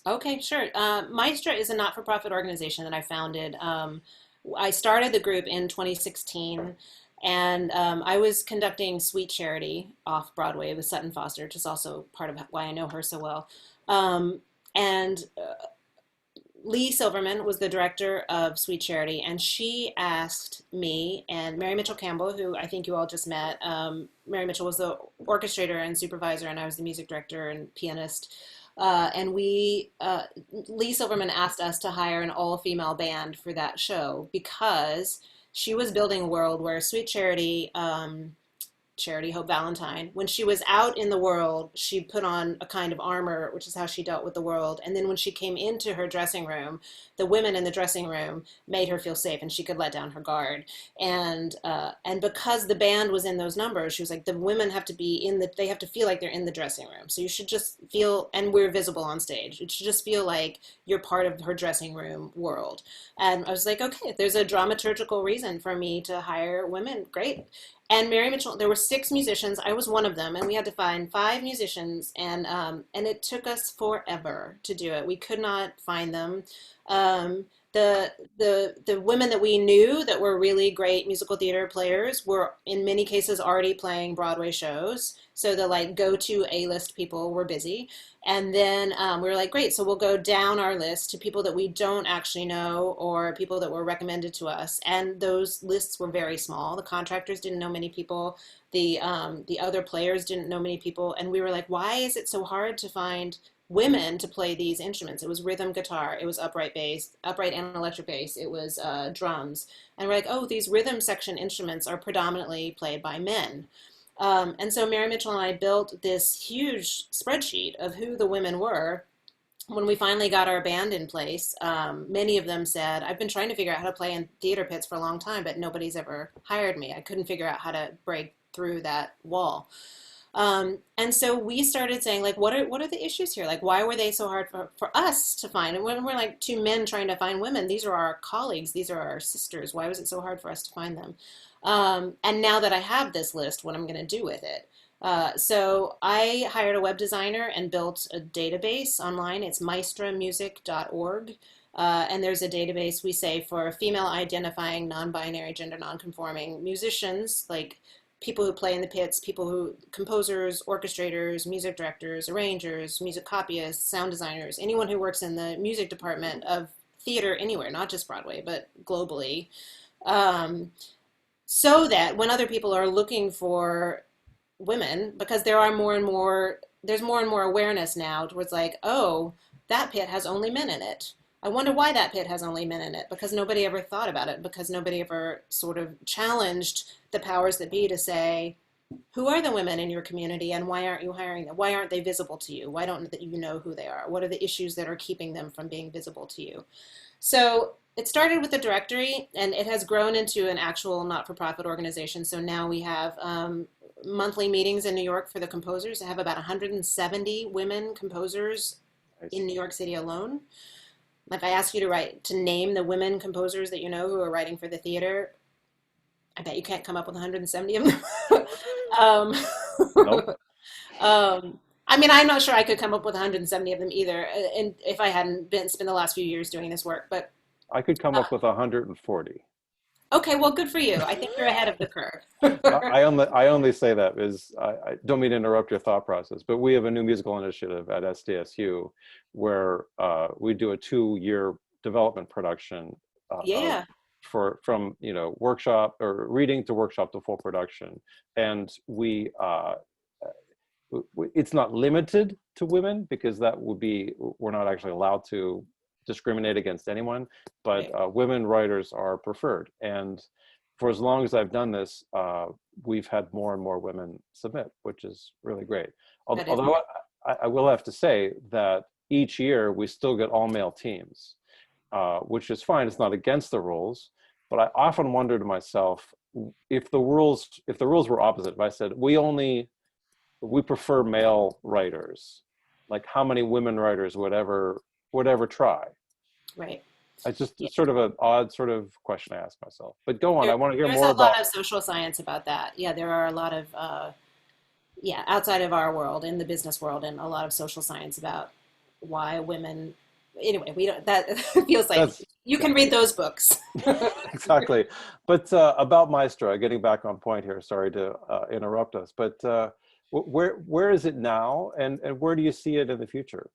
Okay, sure. Maestra is a not-for-profit organization that I founded. I started the group in 2016, and I was conducting Sweet Charity off Broadway with Sutton Foster, which is also part of why I know her so well. And Lee Silverman was the director of Sweet Charity, and she asked me and Mary Mitchell Campbell, who I think you all just met. Mary Mitchell was the orchestrator and supervisor, and I was the music director and pianist. Lee Silverman asked us to hire an all-female band for that show because she was building a world where Sweet Charity, Charity Hope Valentine, when she was out in the world, she put on a kind of armor, which is how she dealt with the world. And then when she came into her dressing room, the women in the dressing room made her feel safe, and she could let down her guard. And because the band was in those numbers, she was like, the women have to be they have to feel like they're in the dressing room. So you should just feel, and we're visible on stage. It should just feel like you're part of her dressing room world. And I was like, okay, if there's a dramaturgical reason for me to hire women, great. And Mary Mitchell, there were 6 musicians. I was one of them, and we had to find 5 musicians, and it took us forever to do it. We could not find them. The women that we knew that were really great musical theater players were in many cases already playing Broadway shows. So the like go-to A-list people were busy. And then we were like, great, so we'll go down our list to people that we don't actually know or people that were recommended to us. And those lists were very small. The contractors didn't know many people. The other players didn't know many people. And we were like, why is it so hard to find women to play these instruments? It was rhythm guitar, it was upright bass, upright and electric bass, it was drums. And we're like, oh, these rhythm section instruments are predominantly played by men. And so Mary Mitchell and I built this huge spreadsheet of who the women were. When we finally got our band in place, many of them said, I've been trying to figure out how to play in theater pits for a long time, but nobody's ever hired me. I couldn't figure out how to break through that wall. And so we started saying, like, what are the issues here? Like, why were they so hard for us to find? And when we're like 2 men trying to find women, these are our colleagues, these are our sisters. Why was it so hard for us to find them? And now that I have this list, what I'm going to do with it? So I hired a web designer and built a database online. It's maestramusic.org. And there's a database, we say, for female identifying, non-binary, gender non-conforming musicians, like people who play in the pits, composers, orchestrators, music directors, arrangers, music copyists, sound designers, anyone who works in the music department of theater anywhere, not just Broadway, but globally. So that when other people are looking for women, because there's more and more awareness now towards like, oh, that pit has only men in it. I wonder why that pit has only men in it, because nobody ever thought about it, because nobody ever sort of challenged the powers that be to say, who are the women in your community and why aren't you hiring them? Why aren't they visible to you? Why don't you know who they are? What are the issues that are keeping them from being visible to you? So it started with a directory, and it has grown into an actual not-for-profit organization. So now we have monthly meetings in New York for the composers. I have about 170 women composers in New York City alone. If I ask you to name the women composers that you know who are writing for the theater, I bet you can't come up with 170 of them. Nope. I mean, I'm not sure I could come up with 170 of them either, and if I hadn't spent the last few years doing this work. But I could come up with 140. okay, well, good for you. I think you're ahead of the curve. I only say that because I don't mean to interrupt your thought process, but we have a new musical initiative at SDSU where we do a 2-year development production Yeah. from workshop or reading to workshop to full production, and it's not limited to women because we're not actually allowed to discriminate against anyone, but women writers are preferred. And for as long as I've done this, we've had more and more women submit, which is really great. Although I will have to say that each year we still get all male teams, which is fine. It's not against the rules, but I often wonder to myself, if the rules were opposite, if I said we prefer male writers, like how many women writers would ever try? Right. It's sort of an odd sort of question I ask myself. But go on, I want to hear There's more a lot about. of social science about that. Yeah, there are a lot of yeah, outside of our world, in the business world, and a lot of social science about why women. Anyway, we don't. That feels like That's you can read those books. exactly. But about Maestro, getting back on point here. Sorry to interrupt us, but where is it now, and where do you see it in the future?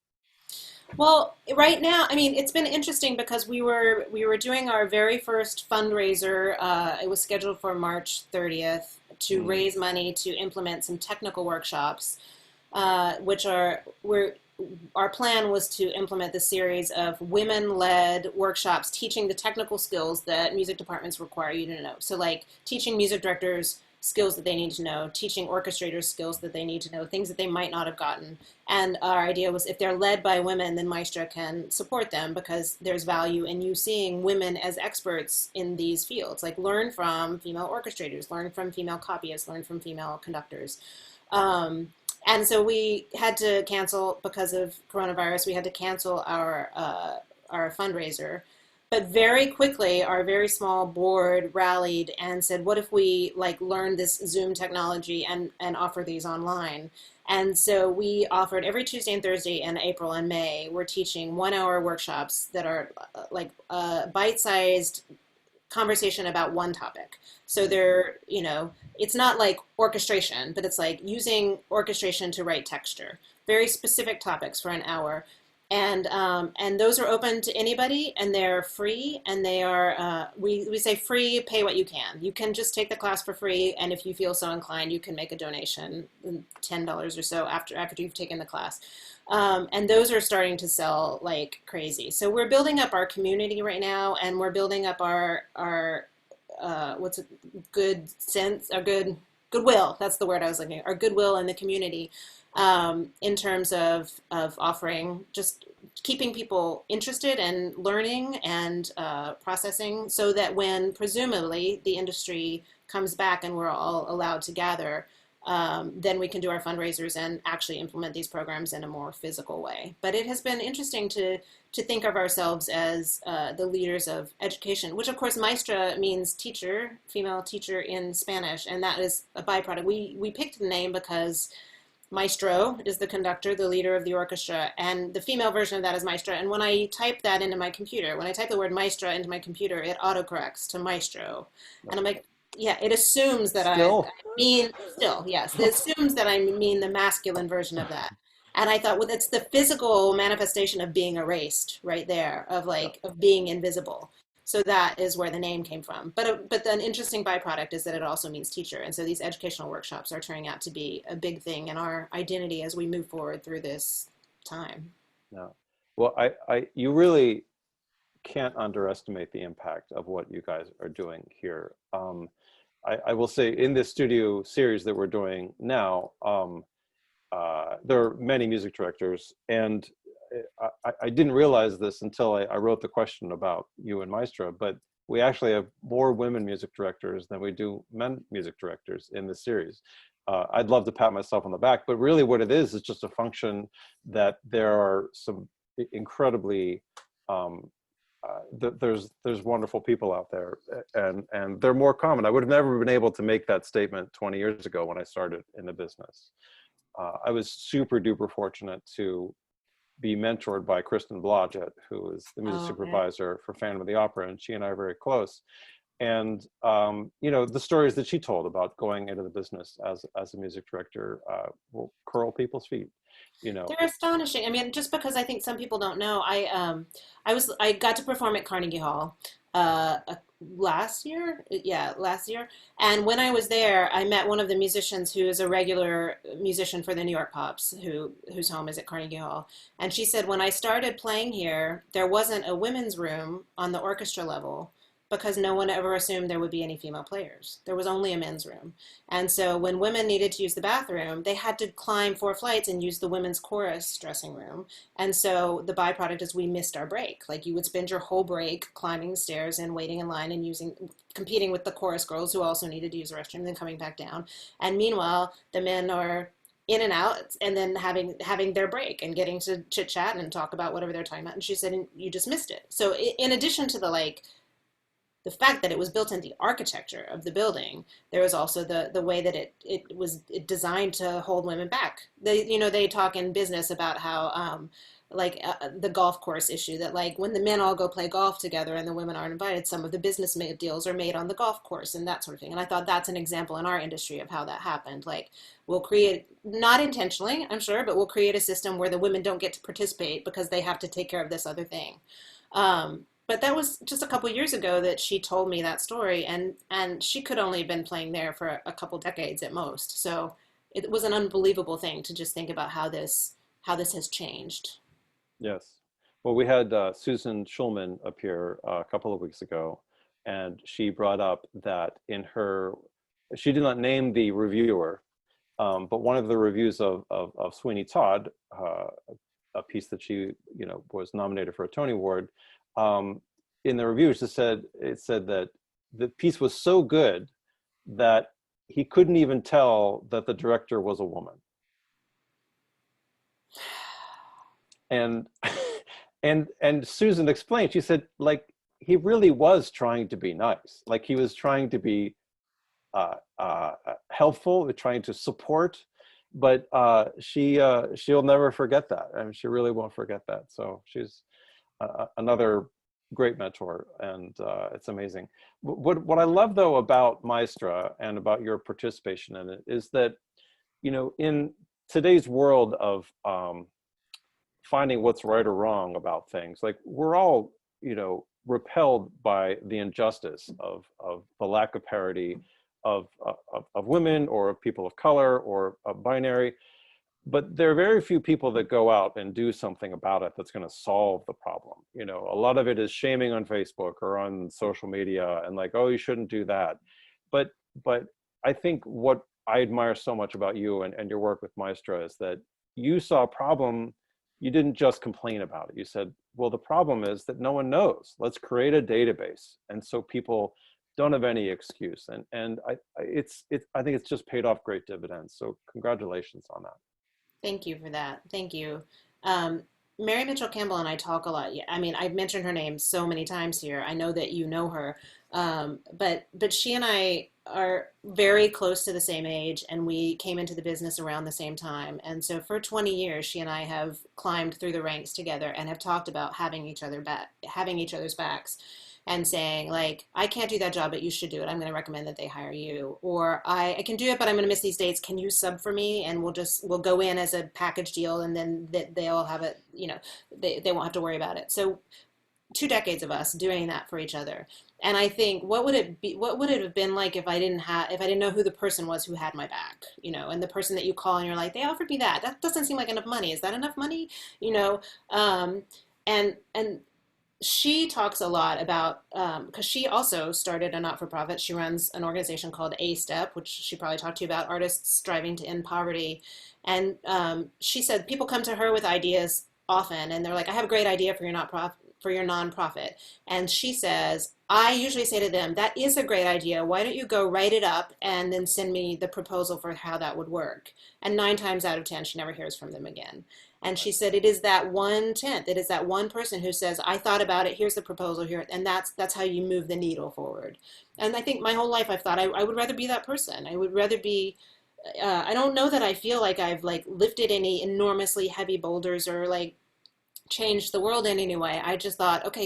Well, right now, I mean, it's been interesting because we were doing our very first fundraiser. It was scheduled for March 30th to Mm. raise money to implement some technical workshops, which are we're our plan was to implement the series of women-led workshops teaching the technical skills that music departments require you to know. So like teaching music directors skills that they need to know, teaching orchestrators skills that they need to know, things that they might not have gotten. And our idea was if they're led by women, then Maestra can support them because there's value in you seeing women as experts in these fields. Like learn from female orchestrators, learn from female copyists, learn from female conductors. Um, and so we had to cancel because of coronavirus. We had to cancel our fundraiser, but very quickly our very small board rallied and said, "What if we like learn this Zoom technology and offer these online?" And so we offered every Tuesday and Thursday in April and May. We're teaching 1 hour workshops that are like bite-sized conversation about one topic. So they're, it's not like orchestration, but it's like using orchestration to write texture. Very specific topics for an hour. And those are open to anybody, and they're free, and they are we say free, pay what you can. You can just take the class for free, and if you feel so inclined, you can make a donation, $10 or so after you've taken the class. And those are starting to sell like crazy. So we're building up our community right now, and we're building up our what's a good sense, our goodwill. That's the word I was looking at. Our goodwill in the community, in terms of offering, just keeping people interested and learning and processing, so that when presumably the industry comes back and we're all allowed to gather, then we can do our fundraisers and actually implement these programs in a more physical way. But it has been interesting to think of ourselves as the leaders of education, which of course maestra means teacher, female teacher in Spanish, and that is a byproduct. We picked the name because maestro is the conductor, the leader of the orchestra, and the female version of that is maestra. And when I type that into my computer, when I type the word maestra into my computer, it autocorrects to maestro. And I'm like, yeah, it assumes that I Still, mean, still, yes, it assumes that I mean the masculine version of that. And I thought, well, that's the physical manifestation of being erased right there, of yeah. like, of being invisible. So that is where the name came from. But an interesting byproduct is that it also means teacher. And so these educational workshops are turning out to be a big thing in our identity as we move forward through this time. Yeah. Well, you really can't underestimate the impact of what you guys are doing here. I will say in this studio series that we're doing now, there are many music directors, and I didn't realize this until I wrote the question about you and Maestra, but we actually have more women music directors than we do men music directors in this series. I'd love to pat myself on the back, but really what it is just a function that there are some incredibly there's wonderful people out there, and they're more common. I would have never been able to make that statement 20 years ago when I started in the business. I was super duper fortunate to be mentored by Kristen Blodgett, who is the music Oh, okay. supervisor for Phantom of the Opera, and she and I are very close. And the stories that she told about going into the business as a music director will curl people's feet. You know, They're astonishing. I mean, just because I think some people don't know, I got to perform at Carnegie Hall last year. Yeah, last year. And when I was there, I met one of the musicians who is a regular musician for the New York Pops, whose home is at Carnegie Hall. And she said when I started playing here, there wasn't a women's room on the orchestra level because no one ever assumed there would be any female players. There was only a men's room. And so when women needed to use the bathroom, they had to climb 4 flights and use the women's chorus dressing room. And so the byproduct is we missed our break. Like you would spend your whole break climbing the stairs and waiting in line and competing with the chorus girls who also needed to use the restroom, then coming back down. And meanwhile, the men are in and out, and then having their break and getting to chit chat and talk about whatever they're talking about. And she said, and you just missed it. So in addition to the fact that it was built into the architecture of the building, there was also the way that it was designed to hold women back. They talk in business about how the golf course issue, that like when the men all go play golf together and the women aren't invited, some of the business deals are made on the golf course and that sort of thing. And I thought that's an example in our industry of how that happened. Like we'll create, not intentionally, I'm sure, but we'll create a system where the women don't get to participate because they have to take care of this other thing. But that was just a couple years ago that she told me that story, and she could only have been playing there for a couple decades at most. So it was an unbelievable thing to just think about how this has changed. Yes. Well, we had Susan Schulman appear a couple of weeks ago, and she brought up that she did not name the reviewer, but one of the reviews of Sweeney Todd, a piece that she was nominated for a Tony Award, in the review it said that the piece was so good that he couldn't even tell that the director was a woman. And and Susan explained, she said, like, he really was trying to be nice. Like he was trying to be helpful, trying to support, but she'll never forget that. I mean, she really won't forget that. So she's another great mentor, and it's amazing. What I love though about Maestra and about your participation in it is that, in today's world of finding what's right or wrong about things, like we're all, repelled by the injustice of the lack of parity of women or of people of color or of binary. But there are very few people that go out and do something about it that's going to solve the problem. A lot of it is shaming on Facebook or on social media and like, oh, you shouldn't do that. But I think what I admire so much about you and your work with Maestra is that you saw a problem. You didn't just complain about it. You said, well, the problem is that no one knows. Let's create a database. And so people don't have any excuse. And I think it's just paid off great dividends. So congratulations on that. Thank you for that. Thank you. Mary Mitchell Campbell and I talk a lot. I mean, I've mentioned her name so many times here. I know that you know her, but she and I are very close to the same age, and we came into the business around the same time. And so for 20 years, she and I have climbed through the ranks together and have talked about having each other's backs, and saying like, I can't do that job, but you should do it. I'm going to recommend that they hire you. Or I can do it, but I'm going to miss these dates. Can you sub for me? And we'll go in as a package deal, and then they'll have it, they won't have to worry about it. So 2 decades of us doing that for each other. And I think what would it have been like if I didn't know who the person was who had my back, and the person that you call and you're like, they offered me that doesn't seem like enough money. Is that enough money? And she talks a lot about, because she also started a not-for-profit. She runs an organization called A Step, which she probably talked to you about, artists striving to end poverty. And she said people come to her with ideas often, and they're like, I have a great idea for your nonprofit. And she says, I usually say to them, that is a great idea. Why don't you go write it up and then send me the proposal for how that would work? And 9 times out of 10, she never hears from them again. And she said, it is that 1/10. It is that one person who says, I thought about it. Here's the proposal here. And that's how you move the needle forward. And I think my whole life I've thought I would rather be that person. I would rather be, I don't know that I feel like I've like lifted any enormously heavy boulders or like changed the world in any way. I just thought, okay,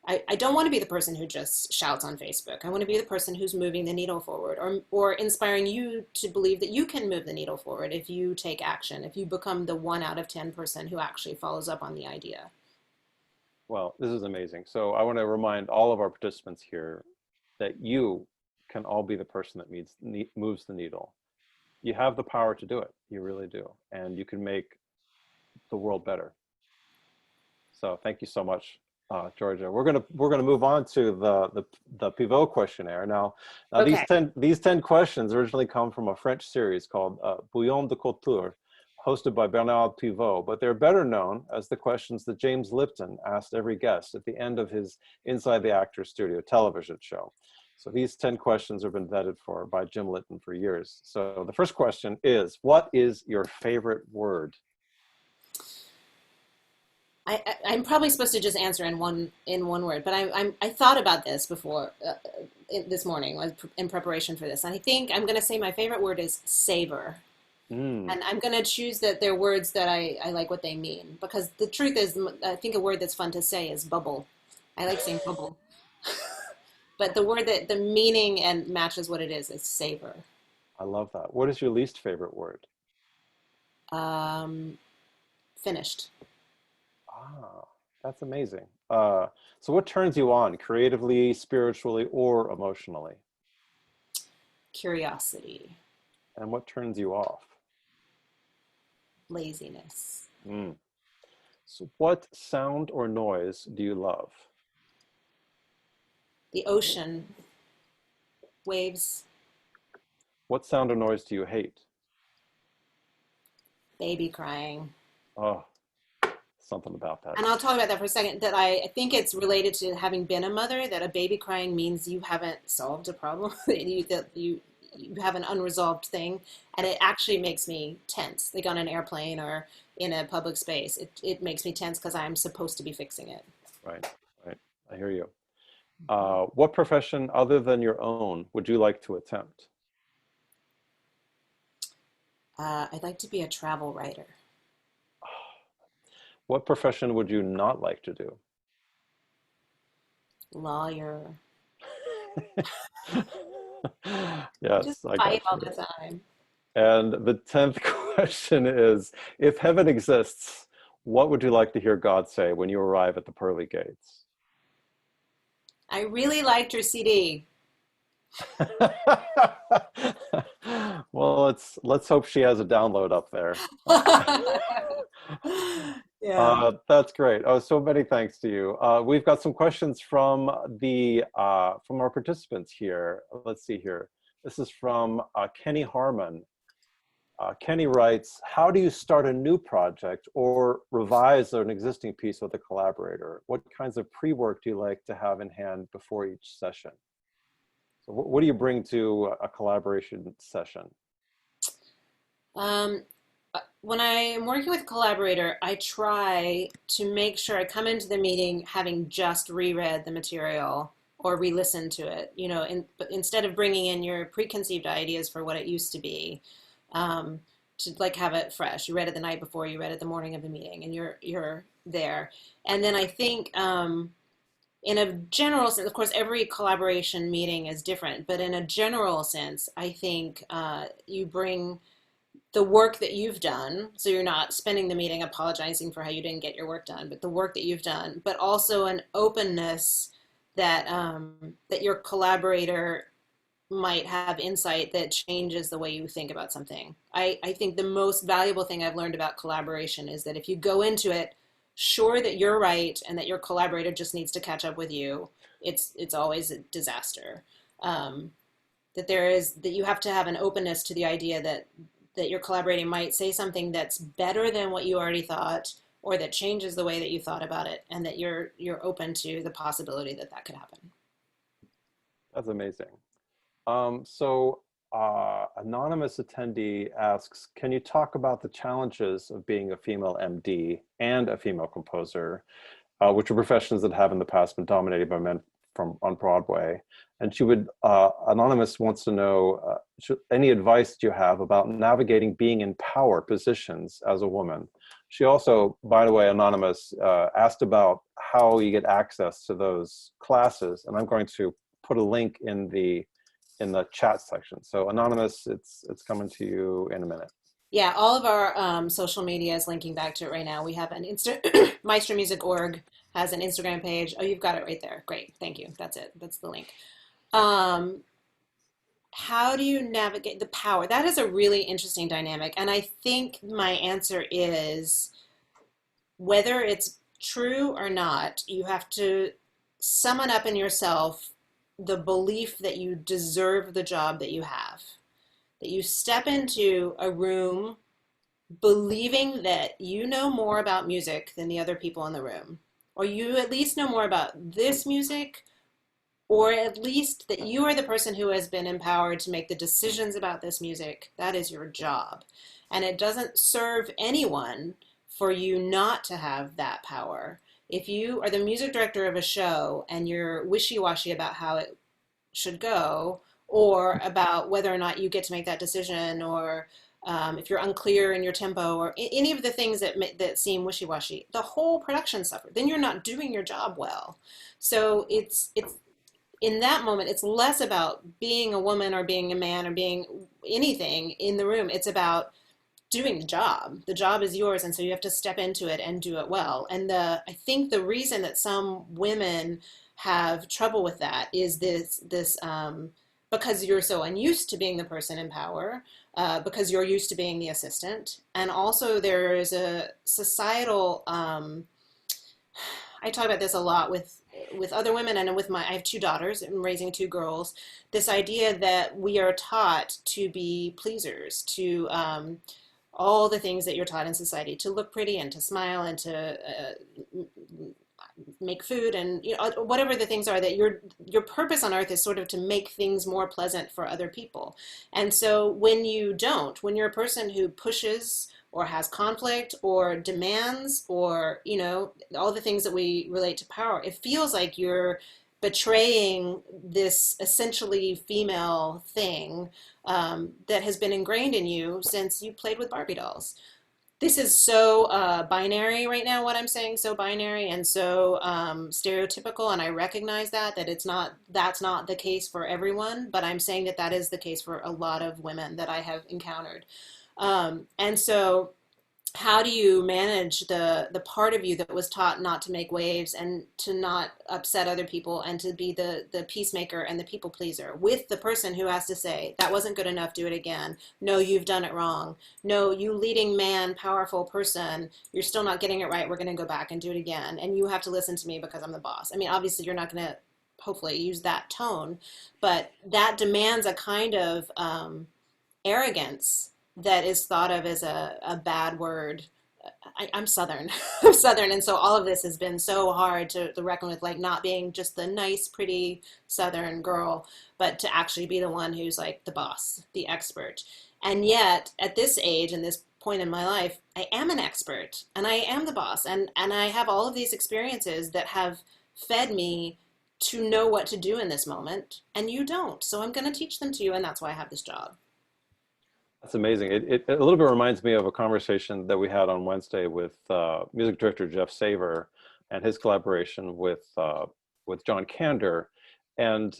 I don't want to be the person who just shouts on Facebook. I want to be the person who's moving the needle forward, or inspiring you to believe that you can move the needle forward if you take action, if you become the 1 out of 10 person who actually follows up on the idea. Well, this is amazing. So I want to remind all of our participants here that you can all be the person that moves the needle. You have the power to do it. You really do. And you can make the world better. So thank you so much, Georgia. We're gonna move on to the Pivot questionnaire now. Okay. These 10 questions originally come from a French series called Bouillon de Culture, hosted by Bernard Pivot, but they're better known as the questions that James Lipton asked every guest at the end of his Inside the Actors Studio television show. So these 10 questions have been vetted for by Jim Litton for years. So the first question is, what is your favorite word? I'm probably supposed to just answer in one word, but I thought about this before this morning in preparation for this, and I think I'm going to say my favorite word is savor. Mm, And I'm going to choose that they're words that I like what they mean. Because the truth is, I think a word that's fun to say is bubble. I like saying bubble. But the word that the meaning and matches what it is savor. I love that. What is your least favorite word? Um, Finished. Ah, that's amazing. So what turns you on creatively, spiritually, or emotionally? Curiosity. And what turns you off? Laziness. Mm. So what sound or noise do you love? The ocean. Waves. What sound or noise do you hate? Baby crying. Oh, something about that. And I'll talk about that for a second. That I think it's related to having been a mother. That a baby crying means you haven't solved a problem. That you have an unresolved thing, and it actually makes me tense. Like on an airplane or in a public space, it makes me tense because I'm supposed to be fixing it. Right, right. I hear you. What profession other than your own would you like to attempt? I'd like to be a travel writer. What profession would you not like to do? Lawyer. Just Yes, I fight got all you. the time. And the 10th question is, if heaven exists, what would you like to hear God say when you arrive at the pearly gates? I really liked your CD. Well, let's hope she has a download up there. Yeah. That's great. Oh, so many thanks to you. We've got some questions from from our participants here. Let's see here. This is from Kenny Harmon. Kenny writes, how do you start a new project or revise an existing piece with a collaborator? What kinds of pre-work do you like to have in hand before each session? So what do you bring to a collaboration session? Um, when I'm working with a collaborator, I try to make sure I come into the meeting having just reread the material or re-listened to it. But instead of bringing in your preconceived ideas for what it used to be, um, to like have it fresh. You read it the night before, you read it the morning of the meeting, and you're there. And then I think in a general sense, of course, every collaboration meeting is different, but in a general sense, I think you bring the work that you've done, so you're not spending the meeting apologizing for how you didn't get your work done, but the work that you've done, but also an openness that that your collaborator might have insight that changes the way you think about something. I think the most valuable thing I've learned about collaboration is that if you go into it sure that you're right and that your collaborator just needs to catch up with you, it's always a disaster. Um, that you have to have an openness to the idea that your collaborating might say something that's better than what you already thought or that changes the way that you thought about it, and that you're open to the possibility that that could happen. That's amazing. Anonymous attendee asks, can you talk about the challenges of being a female MD and a female composer, which are professions that have in the past been dominated by men on Broadway? And Anonymous wants to know any advice you have about navigating being in power positions as a woman. She also, by the way, Anonymous, asked about how you get access to those classes, and I'm going to put a link in the chat section. So Anonymous, it's coming to you in a minute. Yeah, all of our social media is linking back to it right now. We have an Maestro Music Org has an Instagram page. Oh, you've got it right there. Great, thank you. That's it. That's the link. Um, how do you navigate the power? That is a really interesting dynamic, and I think my answer is whether it's true or not, you have to summon up in yourself the belief that you deserve the job that you have, that you step into a room believing that you know more about music than the other people in the room, or you at least know more about this music, or at least that you are the person who has been empowered to make the decisions about this music. That is your job. And it doesn't serve anyone for you not to have that power. If you are the music director of a show and you're wishy-washy about how it should go, or about whether or not you get to make that decision, or if you're unclear in your tempo, or any of the things that seem wishy-washy, the whole production suffers. Then you're not doing your job well. So it's in that moment, it's less about being a woman or being a man or being anything in the room. It's about doing the job. The job is yours, and so you have to step into it and do it well. And I think the reason that some women have trouble with that is this because you're so unused to being the person in power, because you're used to being the assistant, and also there is a societal. I talk about this a lot with other women and with I have two daughters. I'm raising two girls. This idea that we are taught to be pleasers, to all the things that you're taught in society, to look pretty and to smile and to make food, and whatever the things are, that your purpose on earth is sort of to make things more pleasant for other people. And so when you're a person who pushes or has conflict or demands, or all the things that we relate to power, it feels like you're betraying this essentially female thing that has been ingrained in you since you played with Barbie dolls. This is so binary right now, what I'm saying, so binary and so stereotypical, and I recognize that that's not the case for everyone, but I'm saying that is the case for a lot of women that I have encountered. And so how do you manage the part of you that was taught not to make waves and to not upset other people and to be the peacemaker and the people pleaser, with the person who has to say, that wasn't good enough, do it again. No, you've done it wrong. No, you leading man, powerful person, you're still not getting it right. We're going to go back and do it again. And you have to listen to me because I'm the boss. I mean, obviously you're not going to hopefully use that tone, but that demands a kind of arrogance that is thought of as a bad word. I'm Southern. I'm Southern, and so all of this has been so hard to reckon with, like not being just the nice, pretty Southern girl, but to actually be the one who's like the boss, the expert. And yet, at this age and this point in my life, I am an expert, and I am the boss, and I have all of these experiences that have fed me to know what to do in this moment, and you don't. So I'm going to teach them to you, and that's why I have this job. That's amazing. It a little bit reminds me of a conversation that we had on Wednesday with music director Jeff Saver and his collaboration with John Kander. And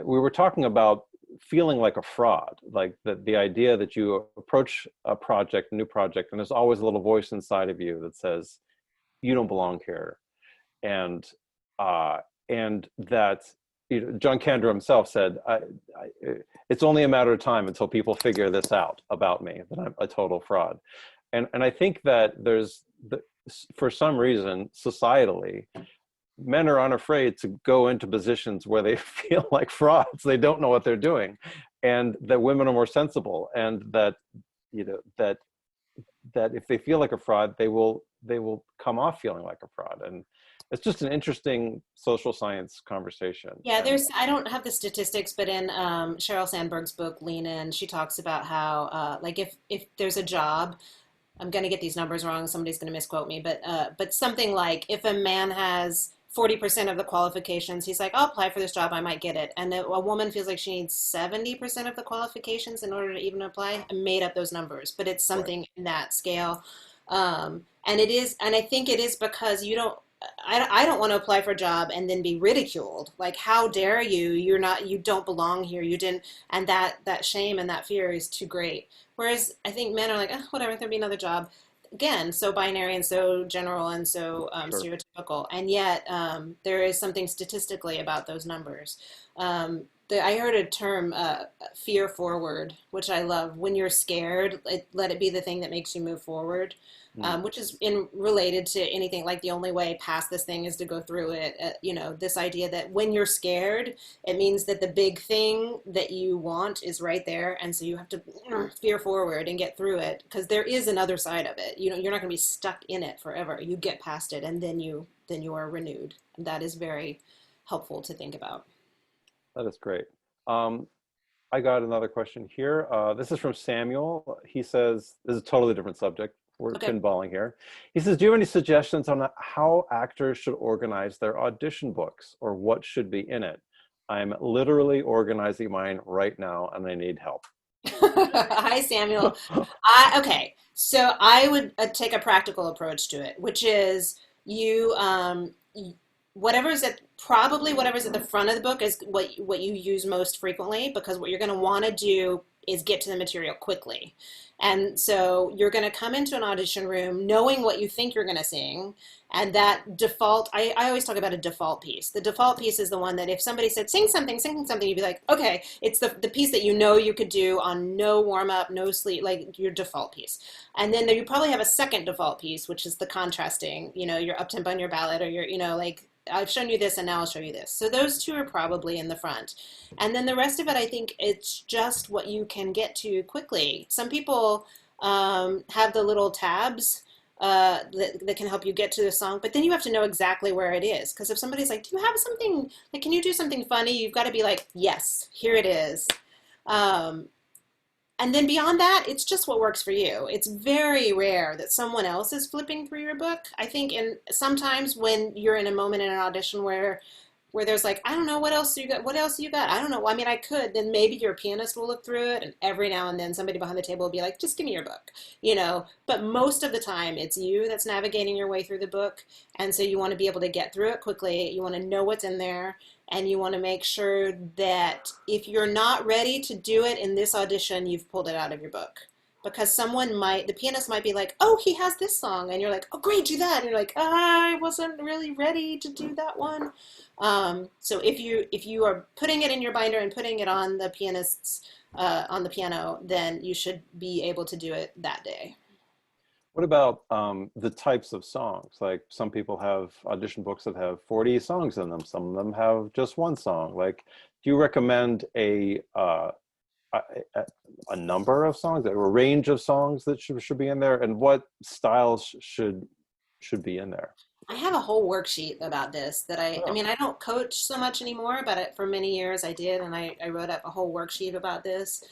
we were talking about feeling like a fraud, like the idea that you approach a new project, and there's always a little voice inside of you that says, you don't belong here. And that John Kander himself said, it's only a matter of time until people figure this out about me, that I'm a total fraud. And I think that for some reason, societally, men are unafraid to go into positions where they feel like frauds. They don't know what they're doing. And that women are more sensible, and that if they feel like a fraud, they will come off feeling like a fraud. And it's just an interesting social science conversation. Yeah, I don't have the statistics, but in Sheryl Sandberg's book, Lean In, she talks about how, like if there's a job, I'm going to get these numbers wrong, somebody's going to misquote me, but something like if a man has 40% of the qualifications, he's like, I'll apply for this job, I might get it. And a woman feels like she needs 70% of the qualifications in order to even apply. I made up those numbers, but it's something in that scale. And I think it is because I don't want to apply for a job and then be ridiculed. Like, how dare you? You don't belong here. You didn't, and that shame and that fear is too great. Whereas I think men are like, oh, whatever, there'll be another job. Again, so binary and so general and so Sure. stereotypical. And yet there is something statistically about those numbers. I heard a term, fear forward, which I love. When you're scared, let it be the thing that makes you move forward. Which is related to anything, like the only way past this thing is to go through it. This idea that when you're scared, it means that the big thing that you want is right there. And so you have to fear forward and get through it, because there is another side of it. You're not going to be stuck in it forever. You get past it, and then you are renewed. And that is very helpful to think about. That is great. I got another question here. This is from Samuel. He says, this is a totally different subject. We're Okay. pinballing here. He says, do you have any suggestions on how actors should organize their audition books or what should be in it? I'm literally organizing mine right now and I need help. Hi, Samuel. Okay, so I would take a practical approach to it, which is you, whatever's at probably whatever's at the front of the book is what you use most frequently, because what you're going to want to do is get to the material quickly. And so you're going to come into an audition room knowing what you think you're going to sing. And that default, I always talk about a default piece. The default piece is the one that if somebody said, sing something, you'd be like, okay, it's the piece that you know you could do on no warm up, no sleep, like your default piece. And then you probably have a second default piece, which is the contrasting, your up tempo and your ballad, or your, like, I've shown you this and now I'll show you this. So those two are probably in the front. And then the rest of it, I think it's just what you can get to quickly. Some people have the little tabs that can help you get to the song, but then you have to know exactly where it is. Because if somebody's like, do you have something, like, can you do something funny? You've got to be like, yes, here it is. And then beyond that, it's just what works for you. It's very rare that someone else is flipping through your book. I think sometimes when you're in a moment in an audition where there's like, I don't know, what else you got? What else you got? I don't know. I mean, I could. Then maybe your pianist will look through it, and every now and then somebody behind the table will be like, just give me your book, But most of the time, it's you that's navigating your way through the book, and so you want to be able to get through it quickly. You want to know what's in there, and you want to make sure that if you're not ready to do it in this audition, you've pulled it out of your book. Because the pianist might be like, oh, he has this song. And you're like, oh, great, do that. And you're like, I wasn't really ready to do that one. So if you are putting it in your binder and putting it on the on the piano, then you should be able to do it that day. What about the types of songs? Like some people have audition books that have 40 songs in them. Some of them have just one song. Like, do you recommend a number of songs, or a range of songs that should be in there, and what styles should be in there? I have a whole worksheet about this that I Oh, mean, I don't coach so much anymore, but for many years I did, and I wrote up a whole worksheet about this.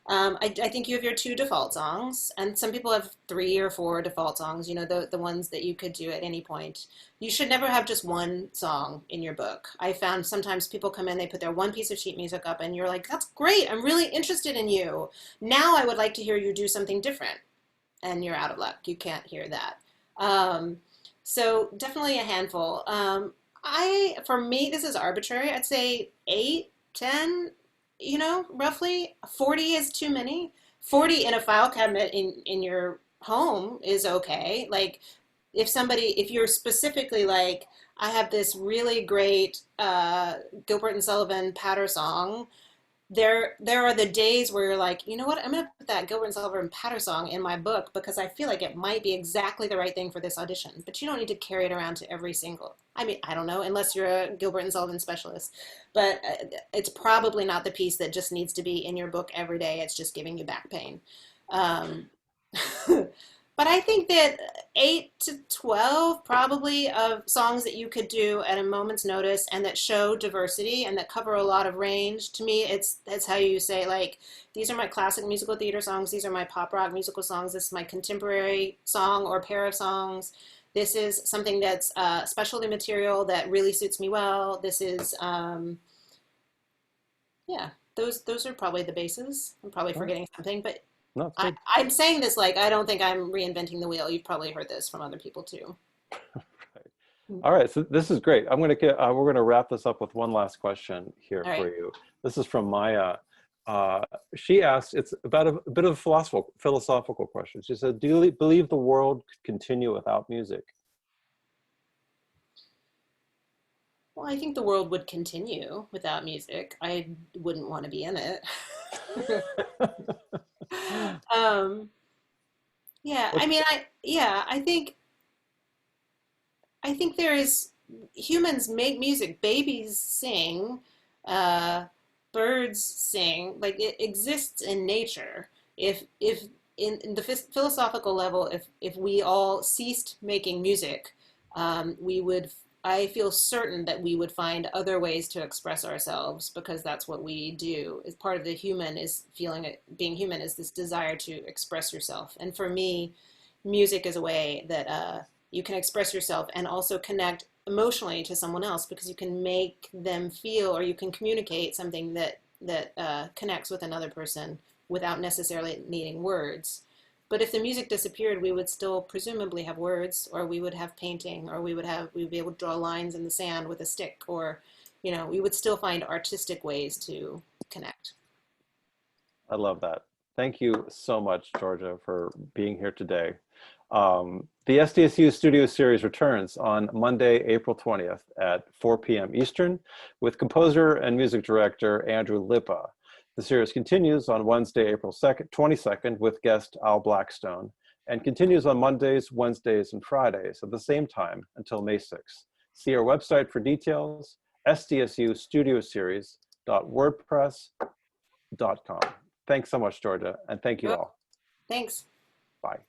I think you have your two default songs, and some people have 3 or 4 default songs, the ones that you could do at any point. You should never have just one song in your book. I found sometimes people come in, they put their one piece of sheet music up, and you're like, that's great, I'm really interested in you. Now I would like to hear you do something different. And you're out of luck. You can't hear that. So definitely a handful. For me, this is arbitrary. I'd say 8, 10. Roughly 40 is too many. 40 in a file cabinet in your home is okay. Like if you're specifically like, I have this really great Gilbert and Sullivan patter song, there are the days where you're like, you know what, I'm going to put that Gilbert and Sullivan patter song in my book because I feel like it might be exactly the right thing for this audition. But you don't need to carry it around to every single, I mean, I don't know, unless you're a Gilbert and Sullivan specialist. But it's probably not the piece that just needs to be in your book every day. It's just giving you back pain. Um, But I think that 8 to 12 probably of songs that you could do at a moment's notice and that show diversity and that cover a lot of range. To me, that's how you say, like, these are my classic musical theater songs. These are my pop rock musical songs. This is my contemporary song or pair of songs. This is something that's specialty material that really suits me well. This is, yeah, those are probably the bases. I'm probably forgetting something, but no, it's good. I'm saying this like I don't think I'm reinventing the wheel. You've probably heard this from other people too. Right. All right, so this is great. I'm going to we're going to wrap this up with one last question here All for right. you. This is from Maya. She asked, it's about a bit of a philosophical question. She said, do you believe the world could continue without music? Well, I think the world would continue without music. I wouldn't want to be in it. um, yeah, I mean, I think there is humans make music, babies sing, uh, birds sing, like it exists in nature. If in the philosophical level, if we all ceased making music, we would I feel certain that we would find other ways to express ourselves, because that's what we do. Is part of the human is feeling it, being human is this desire to express yourself. And for me, music is a way that you can express yourself and also connect emotionally to someone else, because you can make them feel, or you can communicate something that connects with another person without necessarily needing words. But if the music disappeared, we would still presumably have words, or we would have painting, or we'd be able to draw lines in the sand with a stick, or, we would still find artistic ways to connect. I love that. Thank you so much, Georgia, for being here today. The SDSU Studio Series returns on Monday, April 20th at 4 p.m. Eastern with composer and music director Andrew Lippa. The series continues on Wednesday, April 22nd with guest Al Blackstone, and continues on Mondays, Wednesdays, and Fridays at the same time until May 6th. See our website for details, sdsustudioseries.wordpress.com. Thanks so much, Georgia, and thank you all. Thanks. Bye.